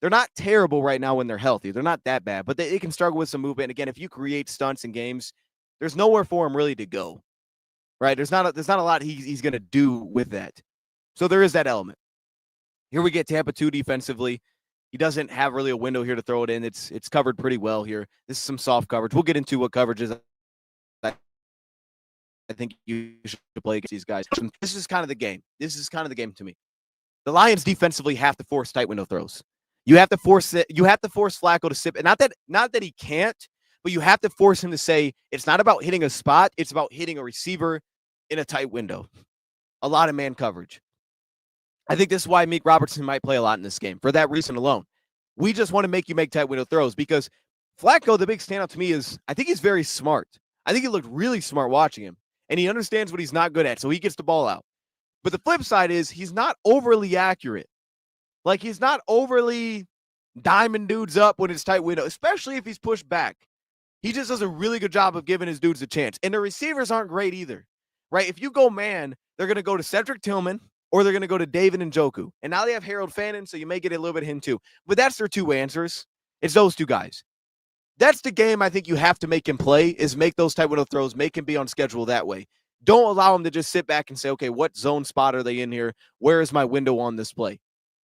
they're not terrible right now when they're healthy. They're not that bad, but they can struggle with some movement. And again, if you create stunts in games, there's nowhere for him really to go, right? There's not a lot he's going to do with that. So there is that element. Here we get Tampa 2 defensively. He doesn't have really a window here to throw it in. It's covered pretty well here. This is some soft coverage. We'll get into what coverage is. I think you should play against these guys. This is kind of the game. This is kind of the game to me. The Lions defensively have to force tight window throws. You have to force it. You have to force Flacco to sit. And not that he can't, but you have to force him to say it's not about hitting a spot. It's about hitting a receiver in a tight window. A lot of man coverage. I think this is why Meek Robertson might play a lot in this game for that reason alone. We just want to make you make tight window throws because Flacco, the big standout to me is I think he's very smart. I think he looked really smart watching him, and he understands what he's not good at, so he gets the ball out. But the flip side is he's not overly accurate. Like, he's not overly diamond dudes up when it's tight window, especially if he's pushed back. He just does a really good job of giving his dudes a chance. And the receivers aren't great either, right? If you go man, they're going to go to Cedric Tillman, or they're going to go to David Njoku. And now they have Harold Fannin, so you may get a little bit of him too. But that's their two answers. It's those two guys. That's the game I think you have to make him play, is make those tight window throws, make him be on schedule that way. Don't allow him to just sit back and say, okay, what zone spot are they in here? Where is my window on this play?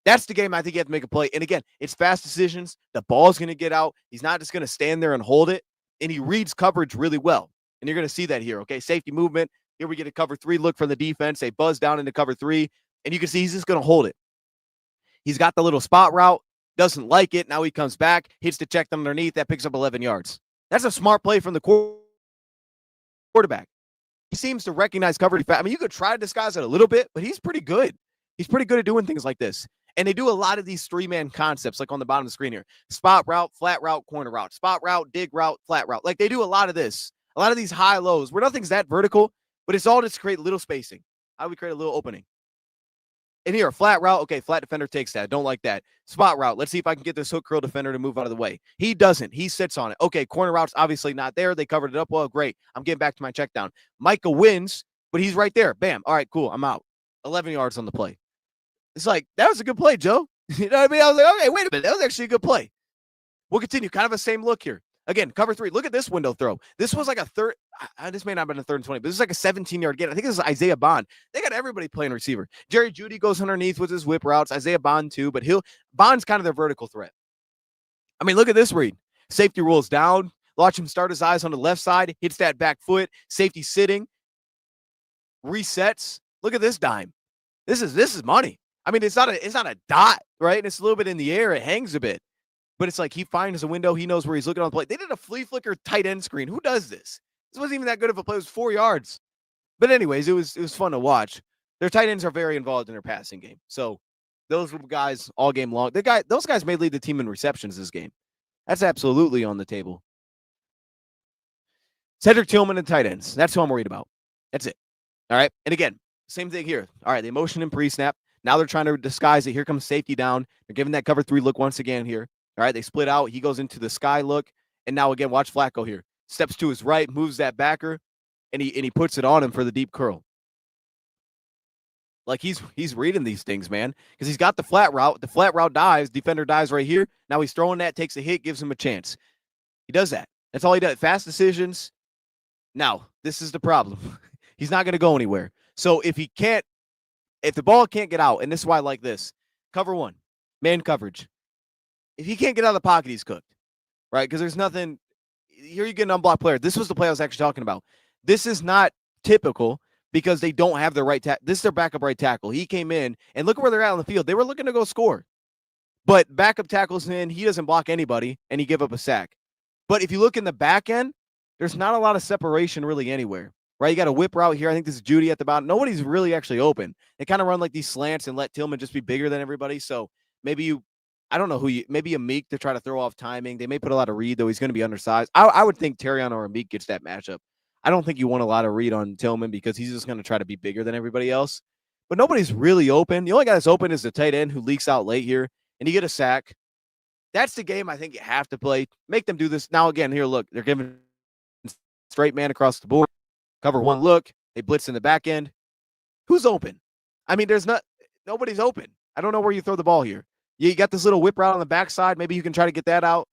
That's the game I think you have to make a play. And again, it's fast decisions. The ball's going to get out. He's not just going to stand there and hold it. And he reads coverage really well. And you're going to see that here, okay? Safety movement. Here we get a cover 3 look from the defense. They buzz down into cover 3. And you can see he's just going to hold it. He's got the little spot route. Doesn't like it. Now he comes back. Hits the check underneath. That picks up 11 yards. That's a smart play from the quarterback. He seems to recognize coverage. I mean, you could try to disguise it a little bit, but he's pretty good. He's pretty good at doing things like this. And they do a lot of these 3-man concepts, like on the bottom of the screen here. Spot route, flat route, corner route. Spot route, dig route, flat route. Like, they do a lot of this. A lot of these high lows where nothing's that vertical, but it's all just to create little spacing. How we create a little opening. And here, flat route. Okay, flat defender takes that. Don't like that. Spot route. Let's see if I can get this hook curl defender to move out of the way. He doesn't. He sits on it. Okay, corner route's obviously not there. They covered it up well. Great. I'm getting back to my check down. Micah wins, but he's right there. Bam. All right, cool. I'm out. 11 yards on the play. It's like, that was a good play, Joe. You know what I mean? I was like, okay, wait a minute. That was actually a good play. We'll continue. Kind of the same look here. Again, cover 3. Look at this window throw. This was like a third. This may not have been a 3rd and 20, but this is like a 17-yard gain. I think this is Isaiah Bond. They got everybody playing receiver. Jerry Jeudy goes underneath with his whip routes. Isaiah Bond too, but Bond's kind of their vertical threat. I mean, look at this read. Safety rolls down. Watch him start his eyes on the left side. Hits that back foot. Safety sitting. Resets. Look at this dime. This is money. I mean, it's not a dot, right? And it's a little bit in the air. It hangs a bit. But it's like he finds a window. He knows where he's looking on the play. They did a flea flicker tight end screen. Who does this? This wasn't even that good of a play. It was 4 yards. But anyways, it was fun to watch. their tight ends are very involved in their passing game. So those guys all game long. Those guys may lead the team in receptions this game. That's absolutely on the table. Cedric Tillman and tight ends. That's who I'm worried about. That's it. All right. And again, same thing here. All right. They motion in pre-snap. Now they're trying to disguise it. Here comes safety down. They're giving that cover 3 look once again here. All right. They split out. He goes into the sky look. And now again, watch Flacco here. Steps to his right, moves that backer, and he puts it on him for the deep curl. Like he's reading these things, man, because he's got the flat route. The flat route dives. Defender dives right here. Now he's throwing that, takes a hit, gives him a chance. He does that. That's all he does. Fast decisions. Now, this is the problem. He's not going to go anywhere. So if the ball can't get out, and this is why I like this, cover 1, man coverage. If he can't get out of the pocket, he's cooked, right? Because there's nothing. Here you get an unblocked player. This was the play I was actually talking about. This is not typical because they don't have their right tackle. This is their backup right tackle. He came in, and look where they're at on the field. They were looking to go score. But backup tackles in, he doesn't block anybody, and he give up a sack. But if you look in the back end, there's not a lot of separation really anywhere, right? You got a whip route here. I think this is Judy at the bottom. Nobody's really actually open. They kind of run like these slants and let Tillman just be bigger than everybody. So maybe I don't know maybe a Meek to try to throw off timing. They may put a lot of read, though he's going to be undersized. I would think Terrion or a Meek gets that matchup. I don't think you want a lot of read on Tillman because he's just going to try to be bigger than everybody else. But nobody's really open. The only guy that's open is the tight end who leaks out late here, and you get a sack. That's the game I think you have to play. Make them do this. Now, again, here, look, they're giving straight man across the board. Cover 1 look. They blitz in the back end. Who's open? I mean, nobody's open. I don't know where you throw the ball here. You got this little whip route on the backside. Maybe you can try to get that out.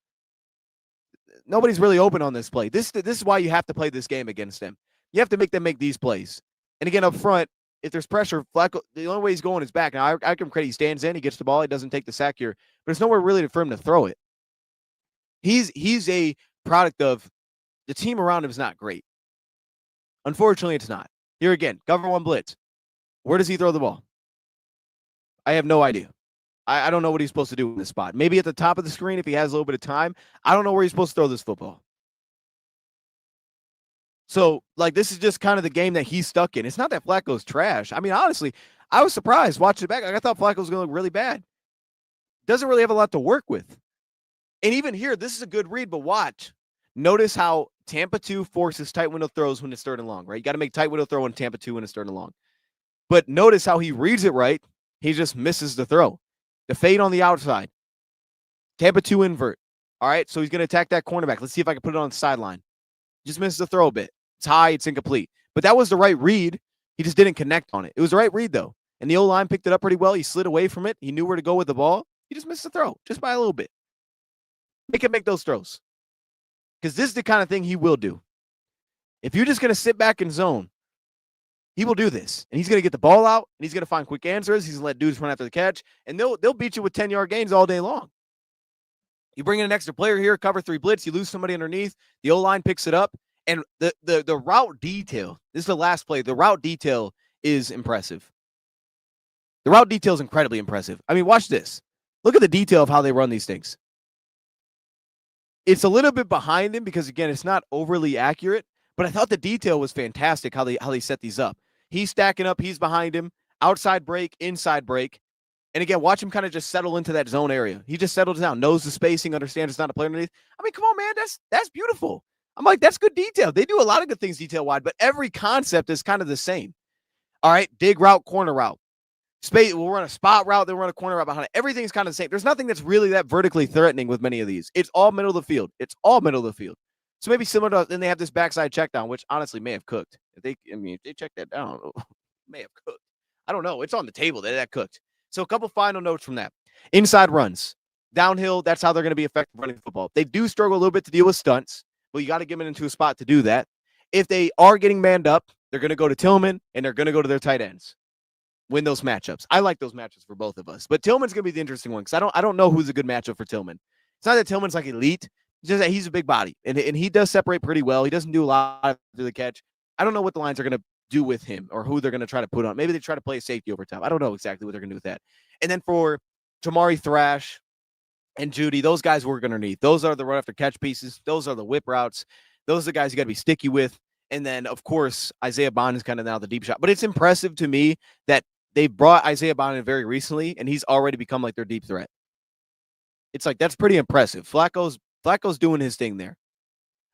Nobody's really open on this play. This is why you have to play this game against them. You have to make them make these plays. And again, up front, if there's pressure, Flacco, the only way he's going is back. Now, I give him credit. He stands in. He gets the ball. He doesn't take the sack here. But there's nowhere really for him to throw it. He's a product of the team around him is not great. Unfortunately, it's not. Here again, cover 1 blitz. Where does he throw the ball? I have no idea. I don't know what he's supposed to do in this spot. Maybe at the top of the screen if he has a little bit of time. I don't know where he's supposed to throw this football. So, like, this is just kind of the game that he's stuck in. It's not that Flacco's trash. I mean, honestly, I was surprised watching it back. Like, I thought Flacco was going to look really bad. Doesn't really have a lot to work with. And even here, this is a good read, but watch. Notice how Tampa 2 forces tight window throws when it's 3rd and long, right? You got to make tight window throw in Tampa 2 when it's 3rd and long. But notice how he reads it right. He just misses the throw. The fade on the outside. Tampa 2 invert. All right, so he's going to attack that cornerback. Let's see if I can put it on the sideline. Just misses the throw a bit. It's high. It's incomplete. But that was the right read. He just didn't connect on it. It was the right read, though. And the O-line picked it up pretty well. He slid away from it. He knew where to go with the ball. He just missed the throw, just by a little bit. Make him make those throws. Because this is the kind of thing he will do. If you're just going to sit back and zone, he will do this. And he's going to get the ball out, and he's going to find quick answers. He's going to let dudes run after the catch, and they'll beat you with 10-yard gains all day long. You bring in an extra player here, cover 3 blitz, you lose somebody underneath, the O-line picks it up, and the route detail, this is the last play, the route detail is impressive. The route detail is incredibly impressive. I mean, watch this. Look at the detail of how they run these things. It's a little bit behind him because, again, it's not overly accurate, but I thought the detail was fantastic how they set these up. He's stacking up. He's behind him. Outside break, inside break. And, again, watch him kind of just settle into that zone area. He just settles down, knows the spacing, understands it's not a player underneath. I mean, come on, man. That's beautiful. I'm like, that's good detail. They do a lot of good things detail-wide, but every concept is kind of the same. All right, dig route, corner route. Space, we'll run a spot route, then we'll run a corner route behind it. Everything's kind of the same. There's nothing that's really that vertically threatening with many of these. It's all middle of the field. It's all middle of the field. So maybe similar to, then they have this backside check down, which honestly may have cooked. If they check that down, may have cooked. I don't know. It's on the table. That cooked. So a couple final notes from that. Inside runs. Downhill, that's how they're going to be effective running football. They do struggle a little bit to deal with stunts, but you got to get them into a spot to do that. If they are getting manned up, they're going to go to Tillman, and they're going to go to their tight ends. Win those matchups. I like those matchups for both of us. But Tillman's going to be the interesting one because I don't know who's a good matchup for Tillman. It's not that Tillman's like elite. It's just that he's a big body, and he does separate pretty well. He doesn't do a lot after the catch. I don't know what the Lions are going to do with him or who they're going to try to put on. Maybe they try to play a safety over top. I don't know exactly what they're going to do with that. And then for Jamari Thrash and Judy, those guys work underneath. Those are the run after catch pieces. Those are the whip routes. Those are the guys you got to be sticky with. And then, of course, Isaiah Bond is kind of now the deep shot. But it's impressive to me that they brought Isaiah Bond in very recently, and he's already become like their deep threat. It's like that's pretty impressive. Flacco's doing his thing there.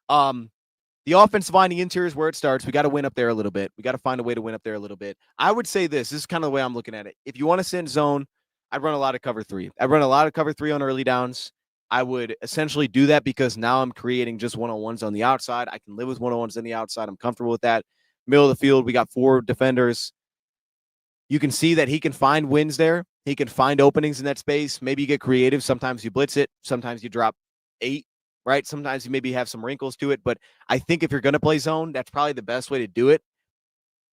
The offensive line, the interior is where it starts. We got to win up there a little bit. We got to find a way to win up there a little bit. I would say this is kind of the way I'm looking at it. If you want to send zone, I'd run a lot of cover three. I run a lot of cover three on early downs. I would essentially do that because now I'm creating just one-on-ones on the outside. I can live with one-on-ones on the outside. I'm comfortable with that. Middle of the field, we got 4 defenders. You can see that he can find wins there. He can find openings in that space. Maybe you get creative. Sometimes you blitz it. Sometimes you drop 8, right? Sometimes you maybe have some wrinkles to it. But I think if you're going to play zone, that's probably the best way to do it.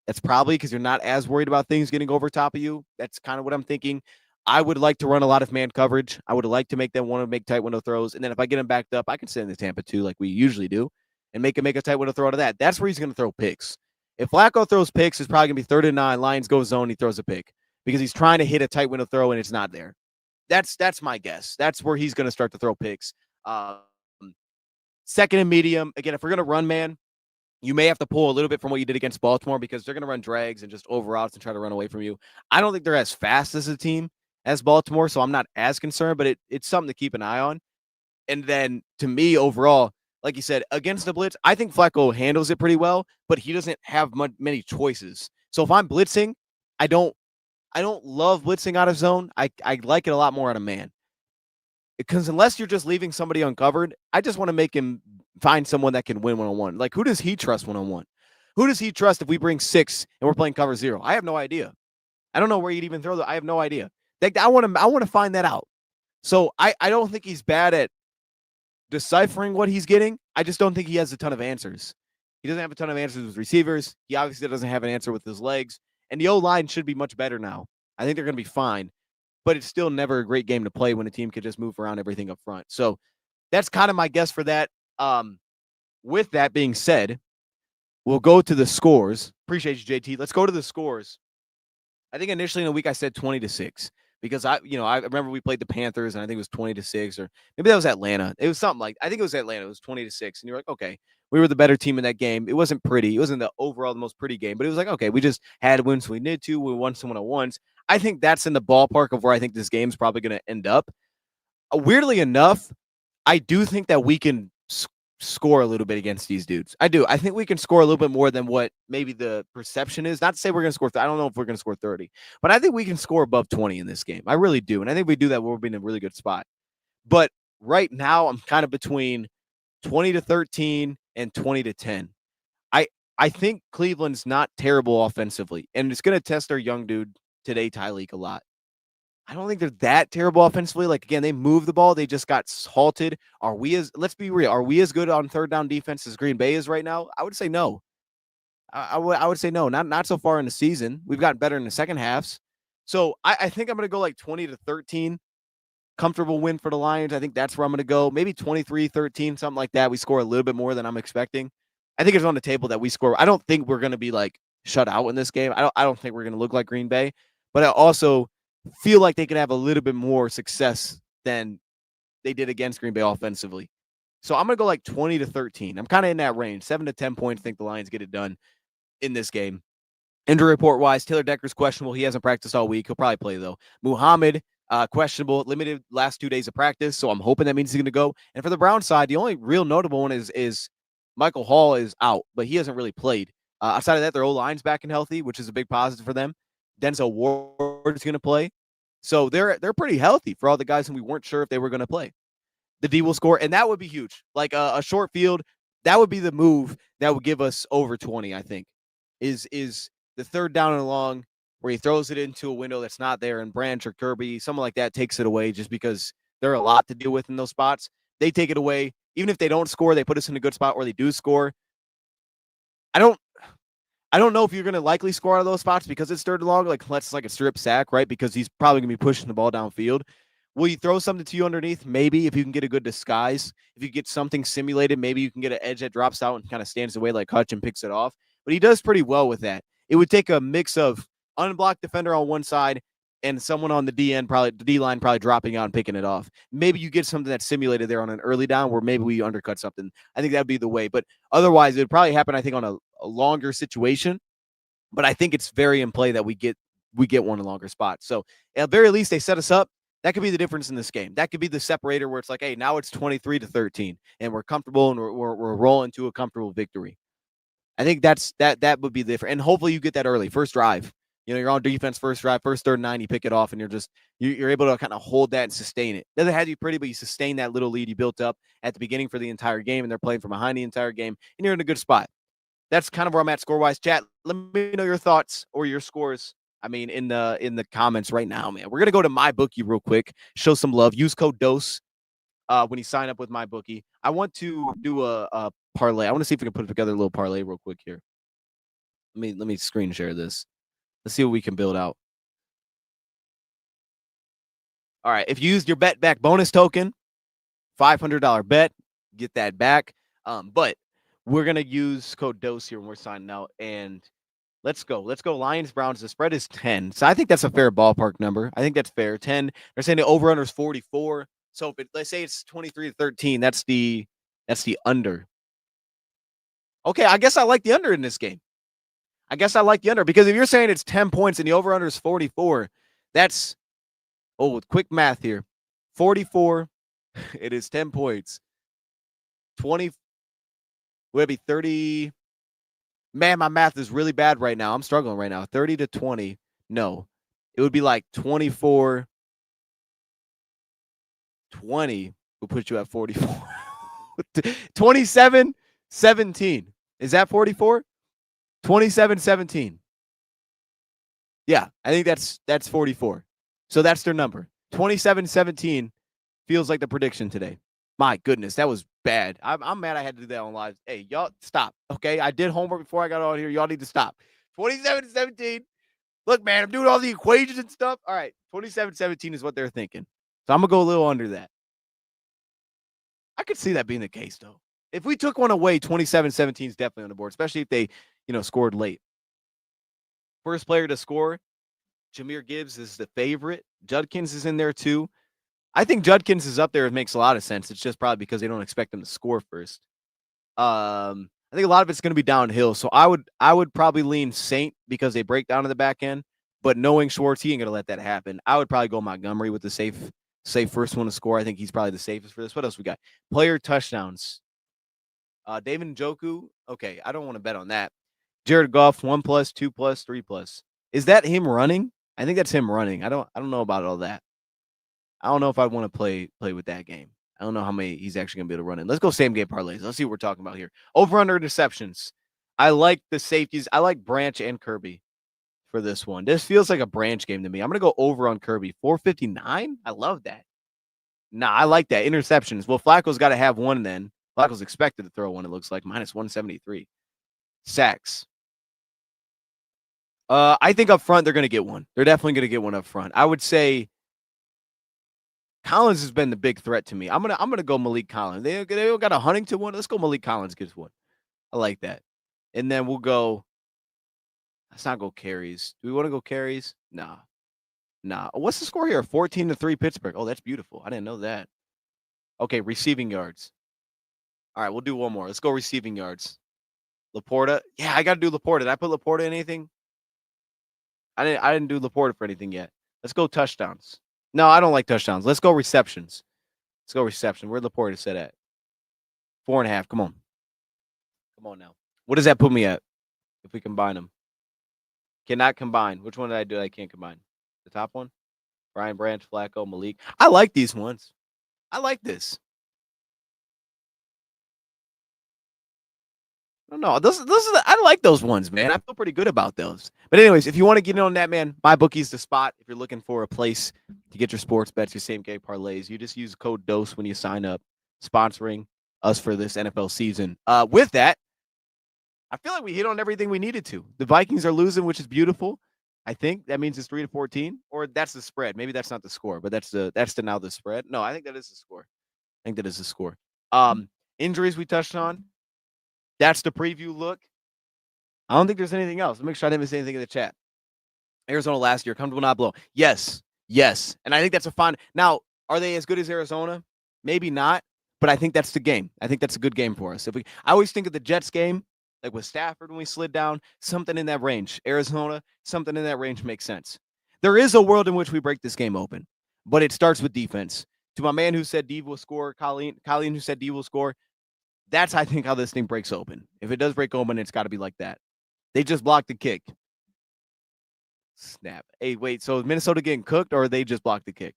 That's probably because you're not as worried about things getting over top of you. That's kind of what I'm thinking. I would like to run a lot of man coverage. I would like to make them want to make tight window throws. And then if I get them backed up, I can send the Tampa 2 like we usually do and make a tight window throw out of that. That's where he's going to throw picks. If Flacco throws picks, it's probably going to be 3rd and 9. Lions go zone. He throws a pick because he's trying to hit a tight window throw and it's not there. That's my guess. That's where he's going to start to throw picks. 2nd and medium. Again, if we're going to run man, you may have to pull a little bit from what you did against Baltimore because they're going to run drags and just over routes and try to run away from you. I don't think they're as fast as a team as Baltimore, so I'm not as concerned, but it's something to keep an eye on. And then to me, overall, like you said, against the blitz, I think Flacco handles it pretty well, but he doesn't have many choices. So if I'm blitzing, I don't love blitzing out of zone. I like it a lot more out of man. Because unless you're just leaving somebody uncovered, I just want to make him find someone that can win one-on-one. Like, who does he trust one-on-one? Who does he trust if we bring 6 and we're playing cover 0? I have no idea. I don't know where you'd even throw that. I have no idea. I want to find that out. So I don't think he's bad at deciphering what he's getting. I just don't think he has a ton of answers. He doesn't have a ton of answers with receivers. He obviously doesn't have an answer with his legs. And the O-line should be much better now. I think they're going to be fine. But it's still never a great game to play when a team could just move around everything up front. So that's kind of my guess for that. With that being said, we'll go to the scores. Appreciate you, JT. Let's go to the scores. I think initially in the week I said 20-6 because I remember we played the Panthers and I think it was 20-6 or maybe that was Atlanta. It was something like I think it was Atlanta. It was 20-6 and you're like, okay, we were the better team in that game. It wasn't pretty. It wasn't the overall the most pretty game, but it was like, okay, we just had wins we needed to. We won some one-on-ones. I think that's in the ballpark of where I think this game's probably going to end up. Weirdly enough, I do think that we can score a little bit against these dudes. I do. I think we can score a little bit more than what maybe the perception is. Not to say we're going to score. I don't know if we're going to score 30, but I think we can score above 20 in this game. I really do. And I think we do that, we'll be in a really good spot. But right now, I'm kind of between 20-13 and 20-10. I think Cleveland's not terrible offensively, and it's going to test our young dude today, Tyreek, a lot. I don't think they're that terrible offensively. Like, again, they move the ball. They just got halted. Let's be real, are we as good on 3rd down defense as Green Bay is right now? I would say no. I would say no, not so far in the season. We've gotten better in the second halves. So I think I'm going to go like 20-13. Comfortable win for the Lions. I think that's where I'm going to go. Maybe 23-13, something like that. We score a little bit more than I'm expecting. I think it's on the table that we score. I don't think we're going to be like shut out in this game. I don't think we're going to look like Green Bay, but I also feel like they could have a little bit more success than they did against Green Bay offensively. So I'm going to go like 20-13. I'm kind of in that range. 7 to 10 points. I think the Lions get it done in this game. Injury report wise, Taylor Decker's questionable. He hasn't practiced all week. He'll probably play though. Muhammad, questionable, limited last 2 days of practice. So I'm hoping that means he's going to go. And for the Browns side, the only real notable one is Michael Hall is out, but he hasn't really played. Outside of that, their O-line's back and healthy, which is a big positive for them. Denzel Ward is going to play. So they're pretty healthy for all the guys who we weren't sure if they were going to play. The D will score, and that would be huge. Like a short field, that would be the move that would give us over 20, I think, is the 3rd down and long where he throws it into a window that's not there, and Branch or Kirby, someone like that takes it away just because there are a lot to deal with in those spots. They take it away. Even if they don't score, they put us in a good spot where they do score. I don't know if you're going to likely score out of those spots because it's 3rd and long, like unless it's like a strip sack, right? Because he's probably going to be pushing the ball downfield. Will you throw something to you underneath? Maybe if you can get a good disguise. If you get something simulated, maybe you can get an edge that drops out and kind of stands away like Hutch and picks it off. But he does pretty well with that. It would take a mix of unblocked defender on one side and someone on the D line probably dropping out and picking it off. Maybe you get something that's simulated there on an early down where maybe we undercut something. I think that'd be the way. But otherwise, it would probably happen, I think, on a longer situation. But I think it's very in play that we get one in a longer spot. So at the very least, they set us up. That could be the difference in this game. That could be the separator where it's like, hey, now it's 23-13, and we're comfortable and we're rolling to a comfortable victory. I think that would be different. And hopefully you get that early. First drive. You're on defense, first drive, first 3rd and 9, you pick it off, and you're able to kind of hold that and sustain it. Doesn't have to be pretty, but you sustain that little lead you built up at the beginning for the entire game, and they're playing from behind the entire game, and you're in a good spot. That's kind of where I'm at score-wise. Chat, let me know your thoughts or your scores. I mean, in the comments right now, man. We're gonna go to MyBookie real quick. Show some love. Use code DOSE when you sign up with MyBookie. I want to do a parlay. I want to see if we can put together a little parlay real quick here. Let me screen share this. Let's see what we can build out. All right. If you used your bet back bonus token, $500 bet, get that back. But we're going to use code DOSE here when we're signing out. And let's go. Lions, Browns. The spread is 10. So I think that's a fair ballpark number. I think that's fair. 10. They're saying the over-under is 44. So if let's say it's 23-13, that's the under. Okay, I guess I like the under in this game. I guess I like the under because if you're saying it's 10 points and the over-under is 44, that's, with quick math here, 44, it is 10 points. 20, would it be 30? Man, my math is really bad right now. I'm struggling right now. 30-20. No, it would be like 24. 20 will put you at 44. 27-17. Is that 44? 27-17. Yeah, I think that's 44. So that's their number. 27-17 feels like the prediction today. My goodness, that was bad. I'm mad I had to do that on live. Hey, y'all, stop. Okay, I did homework before I got on here. Y'all need to stop. 27-17. Look, man, I'm doing all the equations and stuff. All right, 27-17 is what they're thinking. So I'm going to go a little under that. I could see that being the case, though. If we took one away, 27-17 is definitely on the board, especially if they, scored late. First player to score, Jahmyr Gibbs is the favorite. Judkins is in there, too. I think Judkins is up there. It makes a lot of sense. It's just probably because they don't expect him to score first. I think a lot of it's going to be downhill. So I would probably lean Saint because they break down to the back end. But knowing Schwartz, he ain't going to let that happen. I would probably go Montgomery with the safe first one to score. I think he's probably the safest for this. What else we got? Player touchdowns. David Njoku. Okay, I don't want to bet on that. Jared Goff, 1+, 2+, 3+. Is that him running? I think that's him running. I don't know about all that. I don't know if I want to play with that game. I don't know how many he's actually going to be able to run in. Let's go same game parlays. Let's see what we're talking about here. Over under interceptions. I like the safeties. I like Branch and Kirby for this one. This feels like a Branch game to me. I'm going to go over on Kirby. 459? I love that. Nah, I like that. Interceptions. Well, Flacco's got to have one then. Flacco's expected to throw one, it looks like. -173. Sacks. I think up front they're going to get one. They're definitely going to get one up front. I would say Collins has been the big threat to me. I'm gonna go Malik Collins. They got a Huntington one. Let's go Malik Collins gets one. I like that. And then we'll go. Let's not go carries. Do we want to go carries? Nah. What's the score here? 14-3 Pittsburgh. Oh, that's beautiful. I didn't know that. Okay, receiving yards. All right, we'll do one more. Let's go receiving yards. Laporta. Yeah, I got to do Laporta. Did I put Laporta in anything? I didn't do Laporta for anything yet. Let's go touchdowns. No, I don't like touchdowns. Let's go receptions. Let's go reception. Where'd Laporta sit at? 4.5. Come on. Come on now. What does that put me at if we combine them? Cannot combine. Which one did I do I can't combine? The top one? Brian Branch, Flacco, Malik. I like these ones. I like this. I don't know. I like those ones, man. I feel pretty good about those. But anyways, if you want to get in on that, man, MyBookie's the spot. If you're looking for a place to get your sports bets, your same game parlays, you just use code DOSE when you sign up, sponsoring us for this NFL season. With that, I feel like we hit on everything we needed to. The Vikings are losing, which is beautiful. I think that means it's 3-14, or that's the spread. Maybe that's not the score, but that's now the spread. No, I think that is the score. I think that is the score. Injuries we touched on. That's the preview look. I don't think there's anything else. Make sure I didn't miss anything in the chat. Arizona last year, comfortable not blow. Yes, yes, and I think that's a fine. Now, are they as good as Arizona? Maybe not, but I think that's the game. I think that's a good game for us. I always think of the Jets game, like with Stafford when we slid down, something in that range. Arizona, something in that range makes sense. There is a world in which we break this game open, but it starts with defense. To my man who said Dave will score, Colleen who said Dave will score, that's I think how this thing breaks open. If it does break open, it's got to be like that. They just blocked the kick. Snap. Hey, wait. So is Minnesota getting cooked, or they just blocked the kick?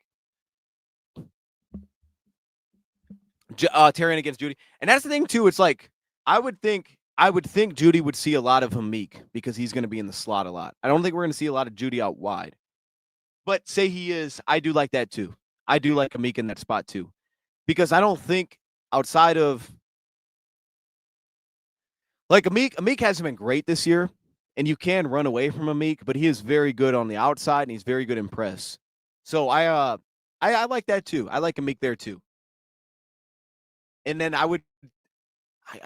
Terrian against Jeudy, and that's the thing too. It's like I would think Jeudy would see a lot of Hamik because he's going to be in the slot a lot. I don't think we're going to see a lot of Jeudy out wide. But say he is, I do like that too. I do like Hamik in that spot too, because I don't think outside of like Hamik hasn't been great this year, and you can run away from Hamik, but he is very good on the outside and he's very good in press. So I like that too. I like Hamik there too. And then I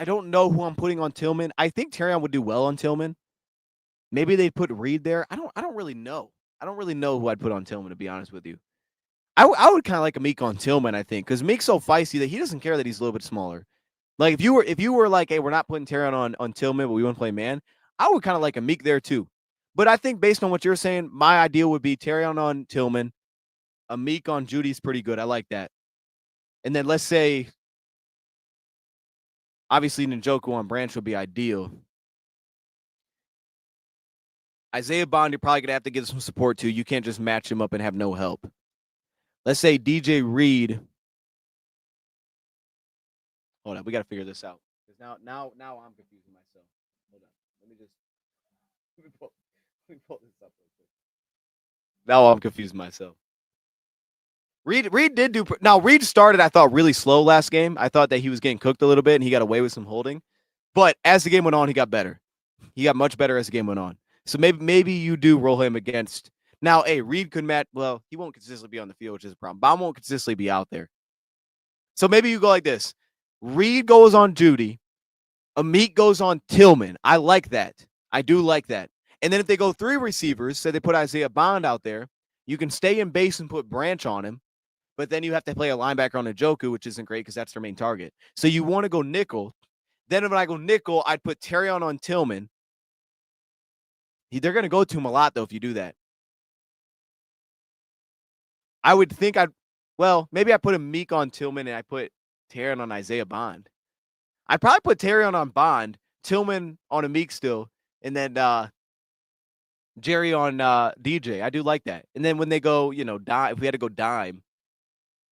don't know who I'm putting on Tillman. I think Terrion would do well on Tillman. Maybe they'd put Reed there. I don't really know. I don't really know who I'd put on Tillman, to be honest with you. I would kind of like Meek on Tillman, I think, because Meek's so feisty that he doesn't care that he's a little bit smaller. Like if you were like, hey, we're not putting Terrion on Tillman, but we want to play man, I would kind of like a Meek there too. But I think based on what you're saying, my ideal would be Terrion on Tillman, a Meek on Jeudy's pretty good. I like that. And then let's say obviously Njoku on Branch would be ideal. Isaiah Bond, you're probably gonna have to give some support to. You can't just match him up and have no help. Let's say DJ Reed. Hold on, we gotta figure this out. Because now I'm confusing myself. Hold on. Let me pull this up real quick. Now I'm confusing myself. Reed did do now. Reed started, I thought, really slow last game. I thought that he was getting cooked a little bit and he got away with some holding. But as the game went on, he got better. He got much better as the game went on. So maybe you do roll him against. Now, hey, Reed could match. Well, he won't consistently be on the field, which is a problem. Baum won't consistently be out there. So maybe you go like this. Reed goes on Jeudy. Amit goes on Tillman. I like that. I do like that. And then if they go three receivers, say they put Isaiah Bond out there, you can stay in base and put Branch on him. But then you have to play a linebacker on Njoku, which isn't great because that's their main target. So you want to go nickel. Then when I go nickel, I'd put Terrion on Tillman. They're going to go to him a lot, though, if you do that. I would think maybe I put a Meek on Tillman and I put Terrion on Isaiah Bond. I'd probably put Terrion on Bond, Tillman on a Meek still, and then Jerry on DJ. I do like that. And then when they go, dime, if we had to go dime,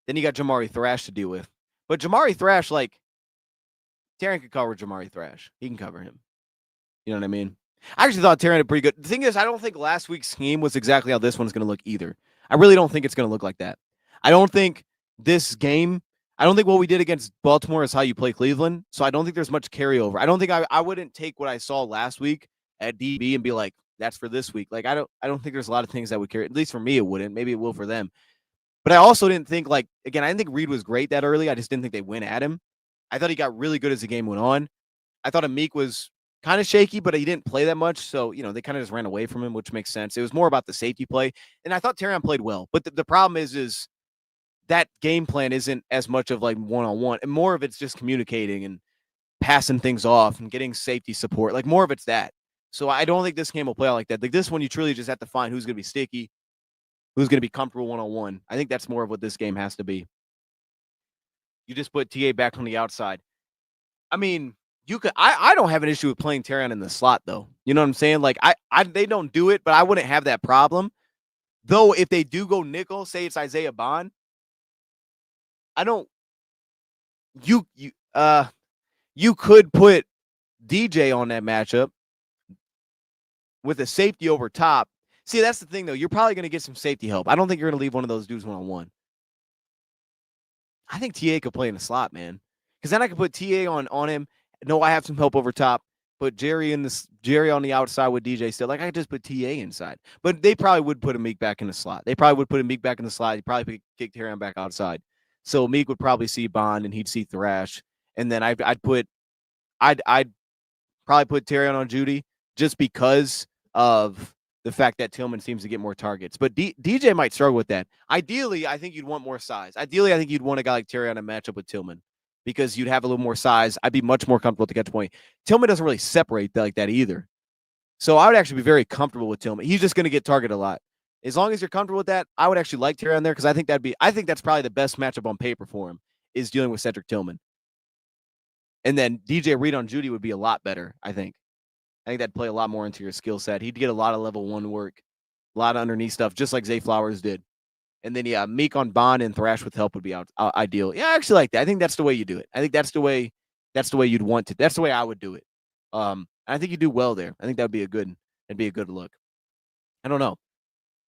then you got Jamari Thrash to deal with. But Jamari Thrash, like, Terrion could cover Jamari Thrash. He can cover him. You know what I mean? I actually thought Terrion did pretty good. The thing is, I don't think last week's scheme was exactly how this one's going to look either. I really don't think it's going to look like that. I don't think what we did against Baltimore is how you play Cleveland. So I don't think there's much carryover. I don't think I wouldn't take what I saw last week at DB and be like, that's for this week. Like, I don't think there's a lot of things that would carry. At least for me, it wouldn't. Maybe it will for them. But I also didn't think, I didn't think Reed was great that early. I just didn't think they went at him. I thought he got really good as the game went on. I thought Amik was kind of shaky, but he didn't play that much. So, they kind of just ran away from him, which makes sense. It was more about the safety play. And I thought Terrion played well. But the problem is that game plan isn't as much of like one-on-one. And more of it's just communicating and passing things off and getting safety support. Like more of it's that. So I don't think this game will play out like that. Like this one, you truly just have to find who's going to be sticky, who's going to be comfortable one-on-one. I think that's more of what this game has to be. You just put TA back on the outside. I mean, I don't have an issue with playing Terrion in the slot, though. You know what I'm saying? Like, they don't do it, but I wouldn't have that problem. Though, if they do go nickel, say it's Isaiah Bond, you could put DJ on that matchup with a safety over top. See, that's the thing, though. You're probably going to get some safety help. I don't think you're going to leave one of those dudes one-on-one. I think TA could play in the slot, man. Because then I could put TA on him. No, I have some help over top. Put Jerry on the outside with DJ still. Like, I could just put TA inside. But they probably would put a Meek back in the slot. They probably would put a Meek back in the slot. He'd probably kick Terrion back outside. So Meek would probably see Bond and he'd see Thrash. And then I'd probably put Terrion on Jeudy just because of the fact that Tillman seems to get more targets. But DJ might struggle with that. Ideally, I think you'd want more size. Ideally, I think you'd want a guy like Terry on a matchup with Tillman because you'd have a little more size. I'd be much more comfortable at the catch point. Tillman doesn't really separate like that either. So I would actually be very comfortable with Tillman. He's just going to get targeted a lot. As long as you're comfortable with that, I would actually like Terry on there because I think that's probably the best matchup on paper for him is dealing with Cedric Tillman. And then DJ Reed on Jeudy would be a lot better, I think. I think that'd play a lot more into your skill set. He'd get a lot of level 1 work, a lot of underneath stuff, just like Zay Flowers did. And then, yeah, Meek on Bond and Thrash with help would be ideal. Yeah, I actually like that. I think that's the way you do it. I think that's the way you'd want to. That's the way I would do it. I think you do well there. I think that'd be a good look. I don't know.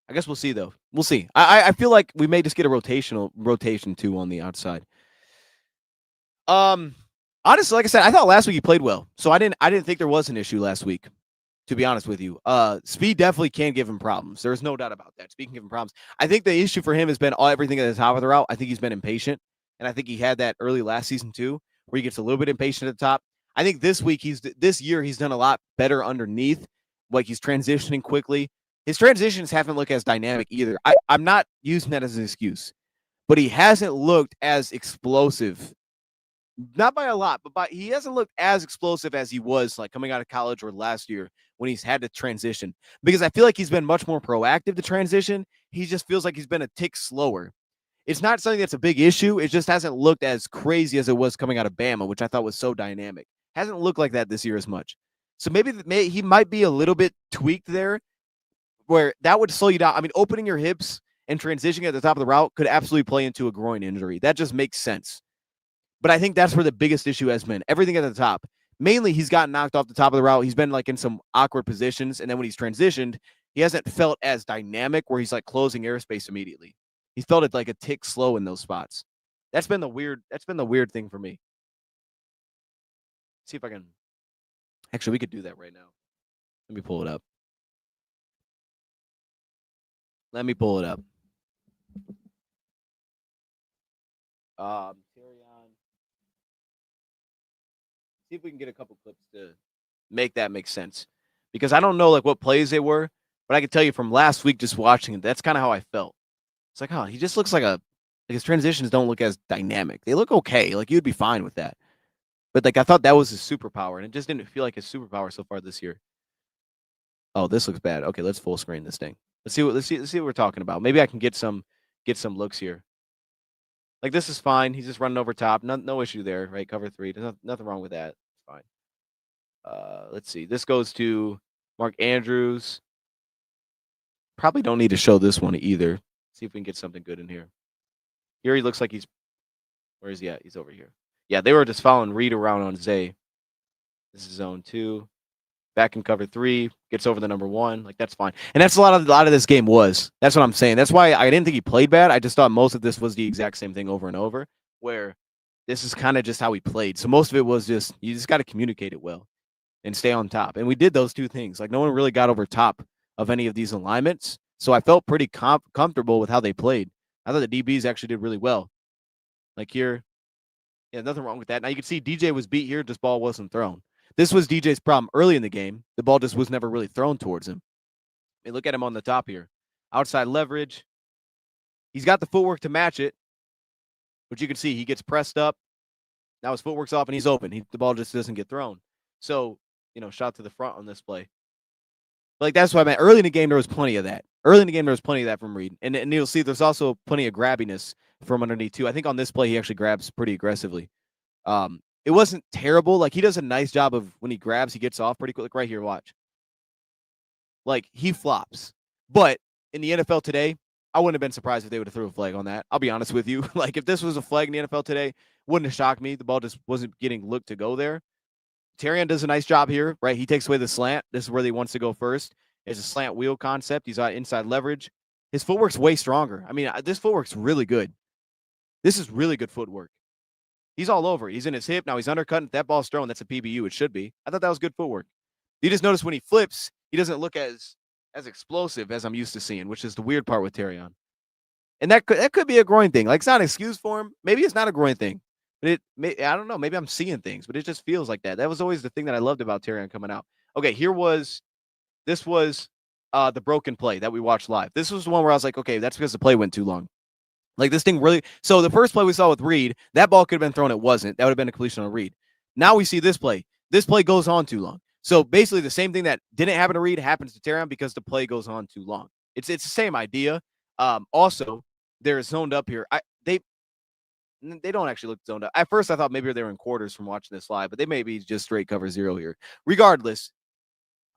I guess we'll see though. We'll see. I feel like we may just get a rotation too on the outside. Honestly, like I said, I thought last week he played well. So I didn't think there was an issue last week, to be honest with you. Speed definitely can give him problems. There's no doubt about that. Speed can give him problems. I think the issue for him has been everything at the top of the route. I think he's been impatient. And I think he had that early last season too, where he gets a little bit impatient at the top. I think this year he's done a lot better underneath. Like he's transitioning quickly. His transitions haven't looked as dynamic either. I'm not using that as an excuse, but he hasn't looked as explosive. Not by a lot, but he hasn't looked as explosive as he was like coming out of college or last year when he's had to transition. Because I feel like he's been much more proactive to transition. He just feels like he's been a tick slower. It's not something that's a big issue. It just hasn't looked as crazy as it was coming out of Bama, which I thought was so dynamic. Hasn't looked like that this year as much. So maybe he might be a little bit tweaked there where that would slow you down. I mean, opening your hips and transitioning at the top of the route could absolutely play into a groin injury. That just makes sense. But I think that's where the biggest issue has been. Everything at the top. Mainly, he's gotten knocked off the top of the route. He's been like in some awkward positions. And then when he's transitioned, he hasn't felt as dynamic where he's like closing airspace immediately. He's felt it like a tick slow in those spots. That's been the weird thing for me. See if I can. Actually, we could do that right now. Let me pull it up. Terrion. See if we can get a couple clips to make that make sense. Because I don't know like what plays they were, but I can tell you from last week just watching it, that's kind of how I felt. It's like, he just looks like his transitions don't look as dynamic. They look okay. Like you'd be fine with that. But like I thought that was his superpower, and it just didn't feel like his superpower so far this year. Oh, this looks bad. Okay, let's full screen this thing. Let's see what we're talking about. Maybe I can get some looks here. Like this is fine. He's just running over top. No issue there, right? Cover 3. There's nothing wrong with that. It's fine. Let's see. This goes to Mark Andrews. Probably don't need to show this one either. See if we can get something good in here. Here he looks like where is he at? He's over here. Yeah, they were just following Reed around on Zay. This is zone 2. Back in cover 3, gets over the number 1. Like that's fine. And that's a lot of this game was. That's what I'm saying. That's why I didn't think he played bad. I just thought most of this was the exact same thing over and over, where this is kind of just how he played. So most of it was just you just got to communicate it well and stay on top. And we did those two things. Like no one really got over top of any of these alignments. So I felt pretty comfortable with how they played. I thought the DBs actually did really well. Like here, yeah, nothing wrong with that. Now you can see DJ was beat here, just ball wasn't thrown. This was DJ's problem early in the game. The ball just was never really thrown towards him. I mean, look at him on the top here. Outside leverage. He's got the footwork to match it. But you can see he gets pressed up. Now his footwork's off and he's open. The ball just doesn't get thrown. So, shot to the front on this play. Like, that's what I meant. Early in the game, there was plenty of that. From Reed. And you'll see there's also plenty of grabbiness from underneath, too. I think on this play, he actually grabs pretty aggressively. It wasn't terrible. Like, he does a nice job of when he grabs, he gets off pretty quick. Like, right here, watch. Like, he flops. But in the NFL today, I wouldn't have been surprised if they would have threw a flag on that. I'll be honest with you. Like, if this was a flag in the NFL today, wouldn't have shocked me. The ball just wasn't getting looked to go there. Terrion does a nice job here, right? He takes away the slant. This is where he wants to go first. It's a slant wheel concept. He's on inside leverage. His footwork's way stronger. I mean, this footwork's really good. This is really good footwork. He's all over. He's in his hip. Now he's undercutting. If that ball's thrown, that's a PBU. It should be. I thought that was good footwork. You just notice when he flips, he doesn't look as explosive as I'm used to seeing, which is the weird part with Terrion. And that could be a groin thing. Like, it's not an excuse for him. Maybe it's not a groin thing. But I don't know. Maybe I'm seeing things, but it just feels like that. That was always the thing that I loved about Terrion coming out. Okay, this was the broken play that we watched live. This was the one where I was like, okay, that's because the play went too long. Like this thing really. So the first play we saw with Reed, that ball could have been thrown. It wasn't. That would have been a completion on Reed. Now we see this play. This play goes on too long. So basically, the same thing that didn't happen to Reed happens to Terran because the play goes on too long. It's the same idea. Also, they're zoned up here. They don't actually look zoned up. At first, I thought maybe they were in quarters from watching this live, but they may be just straight cover zero here. Regardless,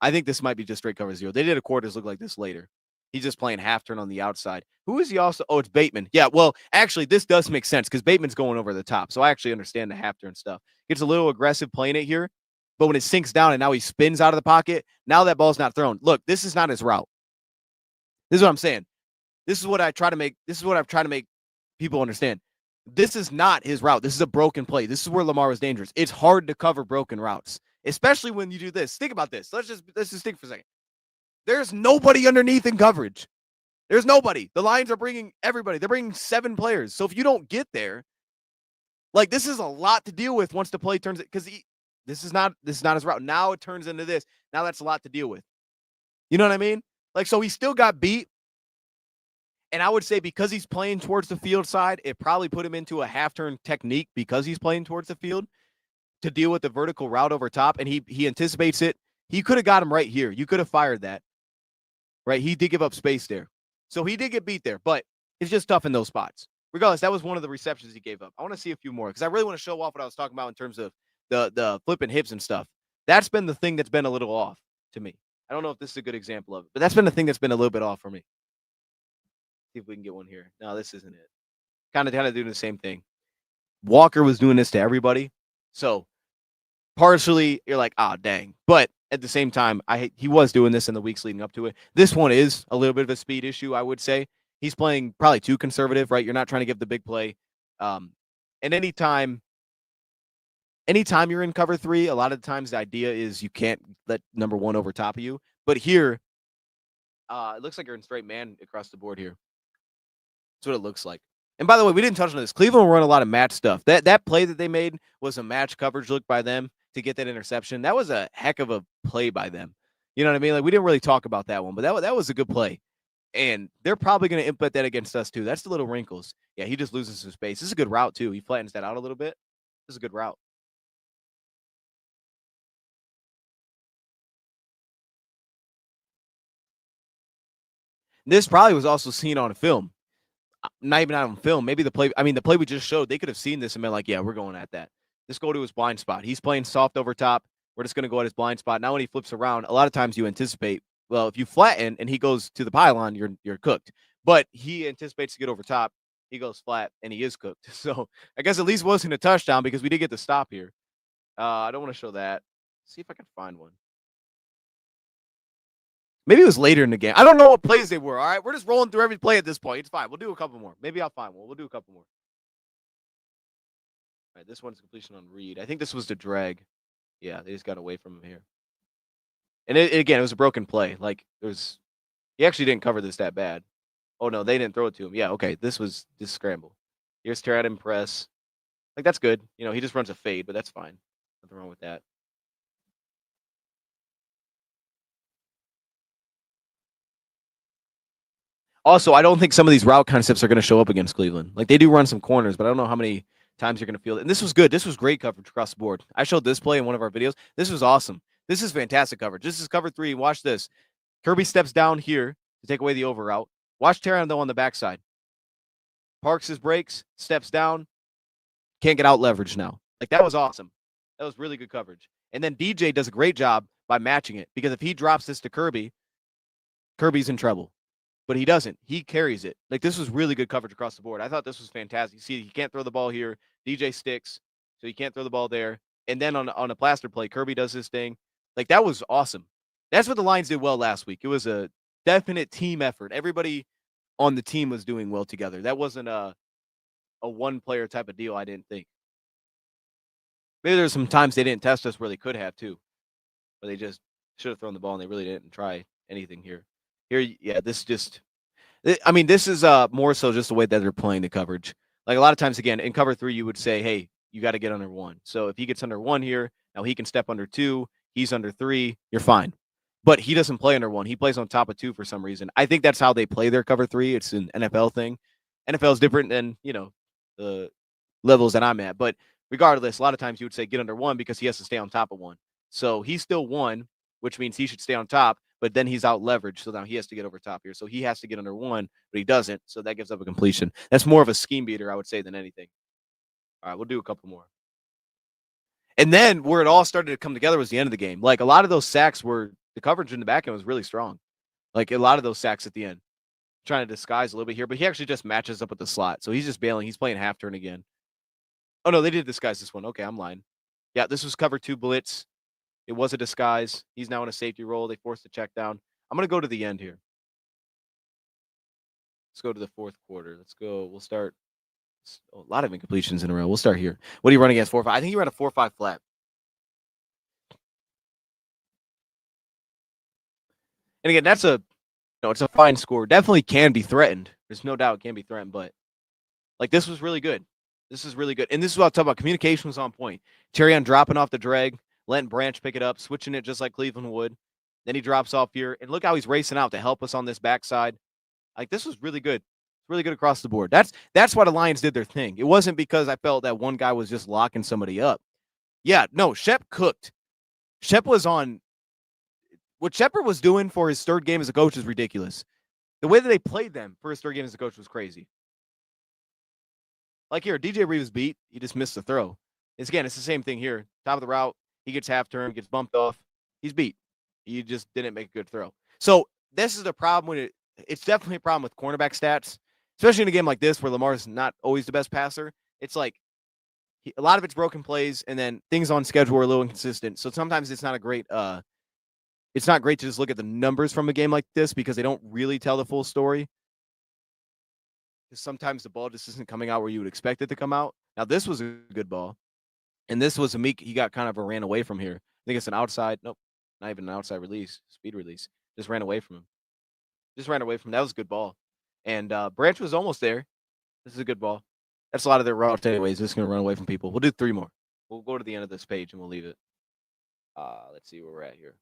I think this might be just straight cover zero. They did a quarters look like this later. He's just playing half turn on the outside. Who is he also? Oh, it's Bateman. Yeah, well, actually, this does make sense because Bateman's going over the top. So I actually understand the half turn stuff. Gets a little aggressive playing it here, but when it sinks down and now he spins out of the pocket, now that ball's not thrown. Look, this is not his route. This is what I'm saying. This is what I've tried to make people understand. This is not his route. This is a broken play. This is where Lamar was dangerous. It's hard to cover broken routes, especially when you do this. Think about this. Let's just think for a second. There's nobody underneath in coverage. There's nobody. The Lions are bringing everybody. They're bringing 7 players. So if you don't get there, like this is a lot to deal with once the play turns it because this is not his route. Now it turns into this. Now that's a lot to deal with. You know what I mean? Like so he still got beat. And I would say because he's playing towards the field side, it probably put him into a half turn technique because he's playing towards the field to deal with the vertical route over top. And he anticipates it. He could have got him right here. You could have fired that. Right? He did give up space there. So he did get beat there, but it's just tough in those spots. Regardless, that was one of the receptions he gave up. I want to see a few more because I really want to show off what I was talking about in terms of the flipping hips and stuff. That's been the thing that's been a little off to me. I don't know if this is a good example of it, but that's been the thing that's been a little bit off for me. See if we can get one here. No, this isn't it. Kind of doing the same thing. Walker was doing this to everybody. So partially you're like, dang. But at the same time, he was doing this in the weeks leading up to it. This one is a little bit of a speed issue, I would say. He's playing probably too conservative, right? You're not trying to give the big play. And anytime you're in cover 3, a lot of the times the idea is you can't let number 1 over top of you. But here, it looks like you're in straight man across the board here. That's what it looks like. And by the way, we didn't touch on this. Cleveland will run a lot of match stuff. That play that they made was a match coverage look by them to get that interception. That was a heck of a play by them. You know what I mean? Like we didn't really talk about that one, but that was a good play. And they're probably going to implement that against us too. That's the little wrinkles. Yeah, he just loses some space. This is a good route too. He flattens that out a little bit. This is a good route. This probably was also seen on film. Not even on film. Maybe the play we just showed, they could have seen this and been like, yeah, we're going at that. Let's go to his blind spot. He's playing soft over top. We're just going to go at his blind spot. Now when he flips around, a lot of times you anticipate, well, if you flatten and he goes to the pylon, you're cooked. But he anticipates to get over top. He goes flat and he is cooked. So I guess at least wasn't a touchdown because we did get the stop here. I don't want to show that. See if I can find one. Maybe it was later in the game. I don't know what plays they were. All right, we're just rolling through every play at this point. It's fine. We'll do a couple more. Maybe I'll find one. We'll do a couple more. All right, this one's completion on Reed. I think this was the drag. Yeah, they just got away from him here. And again, it was a broken play. Like he actually didn't cover this that bad. Oh no, they didn't throw it to him. Yeah, okay. This scramble. Here's Terrat and press. Like that's good. You know, he just runs a fade, but that's fine. Nothing wrong with that. Also, I don't think some of these route concepts are going to show up against Cleveland. Like they do run some corners, but I don't know how many times you're going to feel it. And this was good. This was great coverage across the board. I showed this play in one of our videos. This was awesome. This is fantastic coverage. This is cover 3. Watch this. Kirby steps down here to take away the over route. Watch Terran though on the backside. Parks his brakes, steps down, can't get out leverage now. Like that was awesome. That was really good coverage. And then DJ does a great job by matching it because if he drops this to Kirby, Kirby's in trouble. But he doesn't. He carries it. Like this was really good coverage across the board. I thought this was fantastic. You see, he can't throw the ball here. DJ sticks, so he can't throw the ball there. And then on a plaster play, Kirby does his thing. Like that was awesome. That's what the Lions did well last week. It was a definite team effort. Everybody on the team was doing well together. That wasn't a one player type of deal, I didn't think. Maybe there's some times they didn't test us where they could have too. But they just should have thrown the ball and they really didn't try anything here. Here, yeah, this is more so just the way that they're playing the coverage. Like a lot of times, again, in cover 3, you would say, hey, you got to get under 1. So if he gets under 1 here, now he can step under 2. He's under 3. You're fine. but he doesn't play under one. He plays on top of two for some reason. I think that's how they play their cover three. It's an NFL thing. NFL is different than, the levels that I'm at. But regardless, a lot of times you would say get under one because he has to stay on top of one. So he's still one, which means he should stay on top, but then he's out leveraged. So now he has to get over top here. So he has to get under one, but he doesn't. So that gives up a completion. That's more of a scheme beater, I would say, than anything. All right, we'll do a couple more. And then where it all started to come together was the end of the game. Like a lot of those sacks were the coverage in the back end was really strong. Like a lot of those sacks at the end. Trying to disguise a little bit here, but he actually just matches up with the slot. So he's just bailing. He's playing half turn again. Oh, no, they did disguise this one. Okay, I'm lying. Yeah, this was cover two blitz. It was a disguise. He's now in a safety role. They forced the check down. I'm going to go to the end here. Let's go to the fourth quarter. Let's go. We'll start. A lot of incompletions in a row. We'll start here. What do you run against 4-5? I think he ran a 4-5 flat. And again, that's it's a fine score. Definitely can be threatened. There's no doubt it can be threatened, but like this was really good. This is really good. And this is what I'll talk about. Communication was on point. Terrion dropping off the drag, letting Branch pick it up, switching it just like Cleveland would. Then he drops off here. And look how he's racing out to help us on this backside. Like this was really good. It's really good across the board. That's why the Lions did their thing. It wasn't because I felt that one guy was just locking somebody up. Yeah, no, Shep cooked. Shep was on. What Shepard was doing for his third game as a coach is ridiculous. The way that they played them for his third game as a coach was crazy. Like here, DJ Reeves beat. He just missed the throw. It's the same thing here. Top of the route. He gets half turn, gets bumped off. He's beat. He just didn't make a good throw. So this is the problem when it's definitely a problem with cornerback stats, especially in a game like this where Lamar's not always the best passer. It's like a lot of it's broken plays, and then things on schedule are a little inconsistent. So sometimes it's not a great it's not great to just look at the numbers from a game like this because they don't really tell the full story. Because sometimes the ball just isn't coming out where you would expect it to come out. Now, this was a good ball. And this was he got kind of ran away from here. I think it's an outside. Nope, not even an outside release, speed release. Just ran away from him. That was a good ball. And Branch was almost there. This is a good ball. That's a lot of their routes anyways. Just going to run away from people. We'll do 3 more. We'll go to the end of this page and we'll leave it. Let's see where we're at here.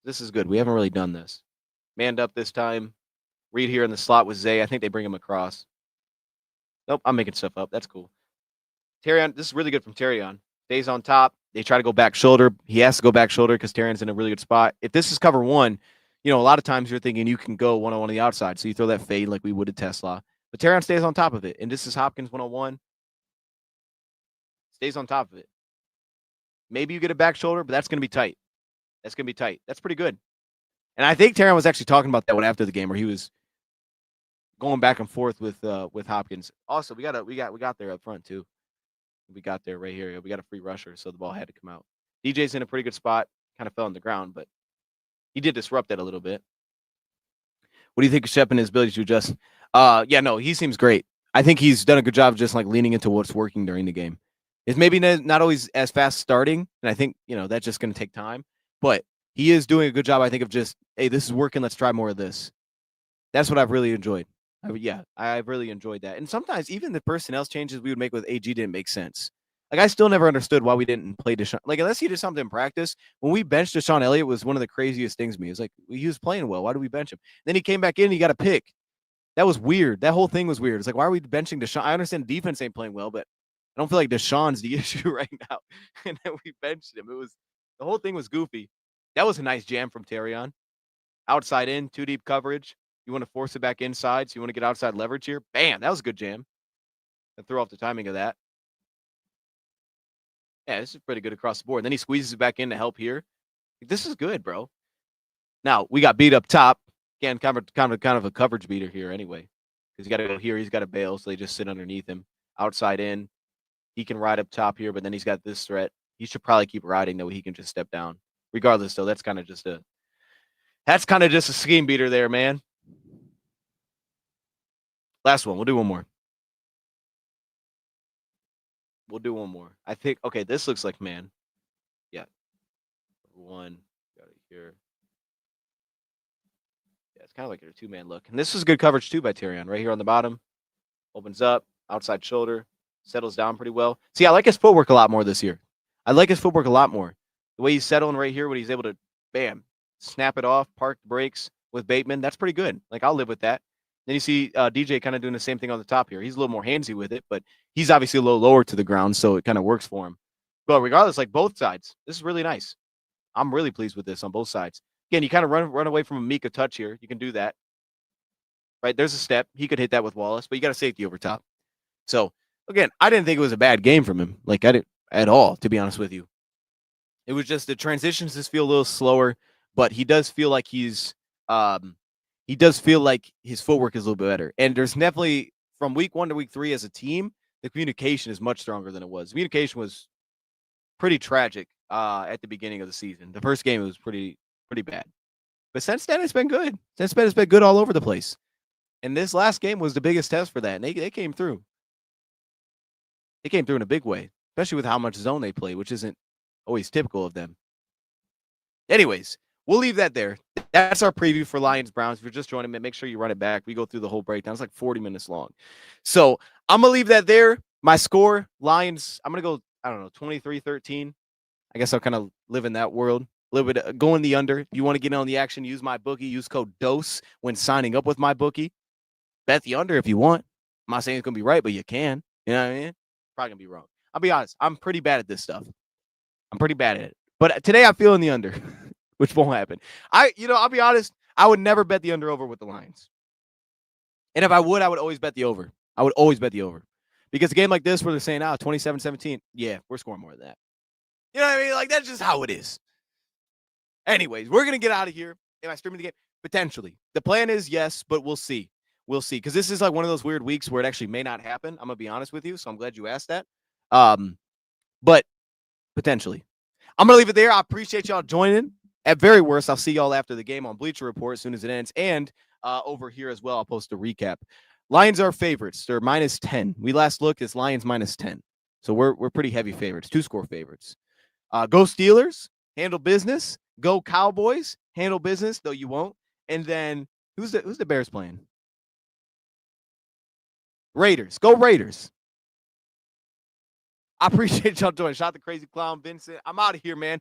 This is good. We haven't really done this. Manned up this time. Reed here in the slot with Zay. I think they bring him across. Nope, I'm making stuff up. That's cool. Terrion, this is really good from Terrion. Stays on top. They try to go back shoulder. He has to go back shoulder because Terrion's in a really good spot. If this is cover one, a lot of times you're thinking you can go one-on-one on the outside. So you throw that fade like we would at Tesla. But Terrion stays on top of it. And this is Hopkins one-on-one. Stays on top of it. Maybe you get a back shoulder, but that's going to be tight. That's pretty good. And I think Terrion was actually talking about that one after the game where he was going back and forth with Hopkins. Also, we got there up front too. We got there right here. We got a free rusher, so the ball had to come out. DJ's in a pretty good spot. Kind of fell on the ground, but he did disrupt that a little bit. What do you think of Shep and his ability to adjust? He seems great. I think he's done a good job of just like leaning into what's working during the game. It's maybe not always as fast starting, and I think that's just going to take time. But he is doing a good job, I think, of just, hey, this is working. Let's try more of this. That's what I've really enjoyed. I've really enjoyed that. And sometimes even the personnel changes we would make with AG didn't make sense. Like, I still never understood why we didn't play Deshaun. Like, unless he did something in practice, when we benched Deshaun Elliott was one of the craziest things to me. It was like, he was playing well. Why did we bench him? Then he came back in and he got a pick. That was weird. That whole thing was weird. It's like, why are we benching Deshaun? I understand defense ain't playing well, but I don't feel like Deshaun's the issue right now. And then we benched him. The whole thing was goofy. That was a nice jam from Terrion. Outside in, 2 deep coverage. You want to force it back inside, so you want to get outside leverage here. Bam, that was a good jam. I threw off the timing of that. Yeah, this is pretty good across the board. Then he squeezes it back in to help here. This is good, bro. Now, we got beat up top. Again, kind of a coverage beater here anyway. Because he got to go here. He's got to bail, so they just sit underneath him. Outside in. He can ride up top here, but then he's got this threat. He should probably keep riding, though. He can just step down. Regardless, though, that's kind of just a scheme beater there, man. Last one. We'll do one more. I think, okay, this looks like man. Yeah. One. Got it here. Yeah, it's kind of like a 2-man look. And this is good coverage, too, by Terrion. Right here on the bottom. Opens up. Outside shoulder. Settles down pretty well. See, I like his footwork a lot more this year. The way he's settling right here when he's able to, bam, snap it off, park the brakes with Bateman. That's pretty good. Like, I'll live with that. Then you see DJ kind of doing the same thing on the top here. He's a little more handsy with it, but he's obviously a little lower to the ground, so it kind of works for him. But regardless, like both sides, this is really nice. I'm really pleased with this on both sides. Again, you kind of run away from a Mika touch here. You can do that. Right? There's a step. He could hit that with Wallace, but you got a safety over top. So, again, I didn't think it was a bad game from him. Like, I didn't at all, to be honest with you. It was just the transitions just feel a little slower, but he does feel like his footwork is a little bit better. And there's definitely, from week 1 to week 3 as a team, the communication is much stronger than it was. Communication was pretty tragic at the beginning of the season. The first game was pretty bad. But since then, it's been good. Since then, it's been good all over the place. And this last game was the biggest test for that. And they came through. They came through in a big way, especially with how much zone they play, which isn't always typical of them. Anyways, we'll leave that there. That's our preview for Lions-Browns. If you're just joining me, make sure you run it back. We go through the whole breakdown. It's like 40 minutes long. So I'm going to leave that there. My score, Lions, I'm going to go, I don't know, 23-13. I guess I'll kind of live in that world. A little bit going the under. If you want to get in on the action, use my bookie. Use code DOSE when signing up with my bookie. Bet the under if you want. I'm not saying it's going to be right, but you can. You know what I mean? Probably going to be wrong. I'll be honest. I'm pretty bad at this stuff. I'm pretty bad at it. But today I'm feeling the under, which won't happen. I'll be honest. I would never bet the under over with the Lions. And if I would always bet the over. I would always bet the over. Because a game like this where they're saying, 27-17, yeah, we're scoring more than that. You know what I mean? Like, that's just how it is. Anyways, we're going to get out of here. Am I streaming the game? Potentially. The plan is yes, but we'll see. We'll see. Because this is like one of those weird weeks where it actually may not happen. I'm going to be honest with you, so I'm glad you asked that. But potentially. I'm going to leave it there. I appreciate y'all joining. At very worst, I'll see y'all after the game on Bleacher Report as soon as it ends. And over here as well, I'll post a recap. Lions are favorites. They're -10. We last looked, it's Lions -10. So we're pretty heavy favorites, 2-score favorites. Go Steelers, handle business. Go Cowboys, handle business, though you won't. And then who's the Bears playing? Raiders. Go Raiders. I appreciate y'all joining. Shout out to Crazy Clown Vincent. I'm out of here, man.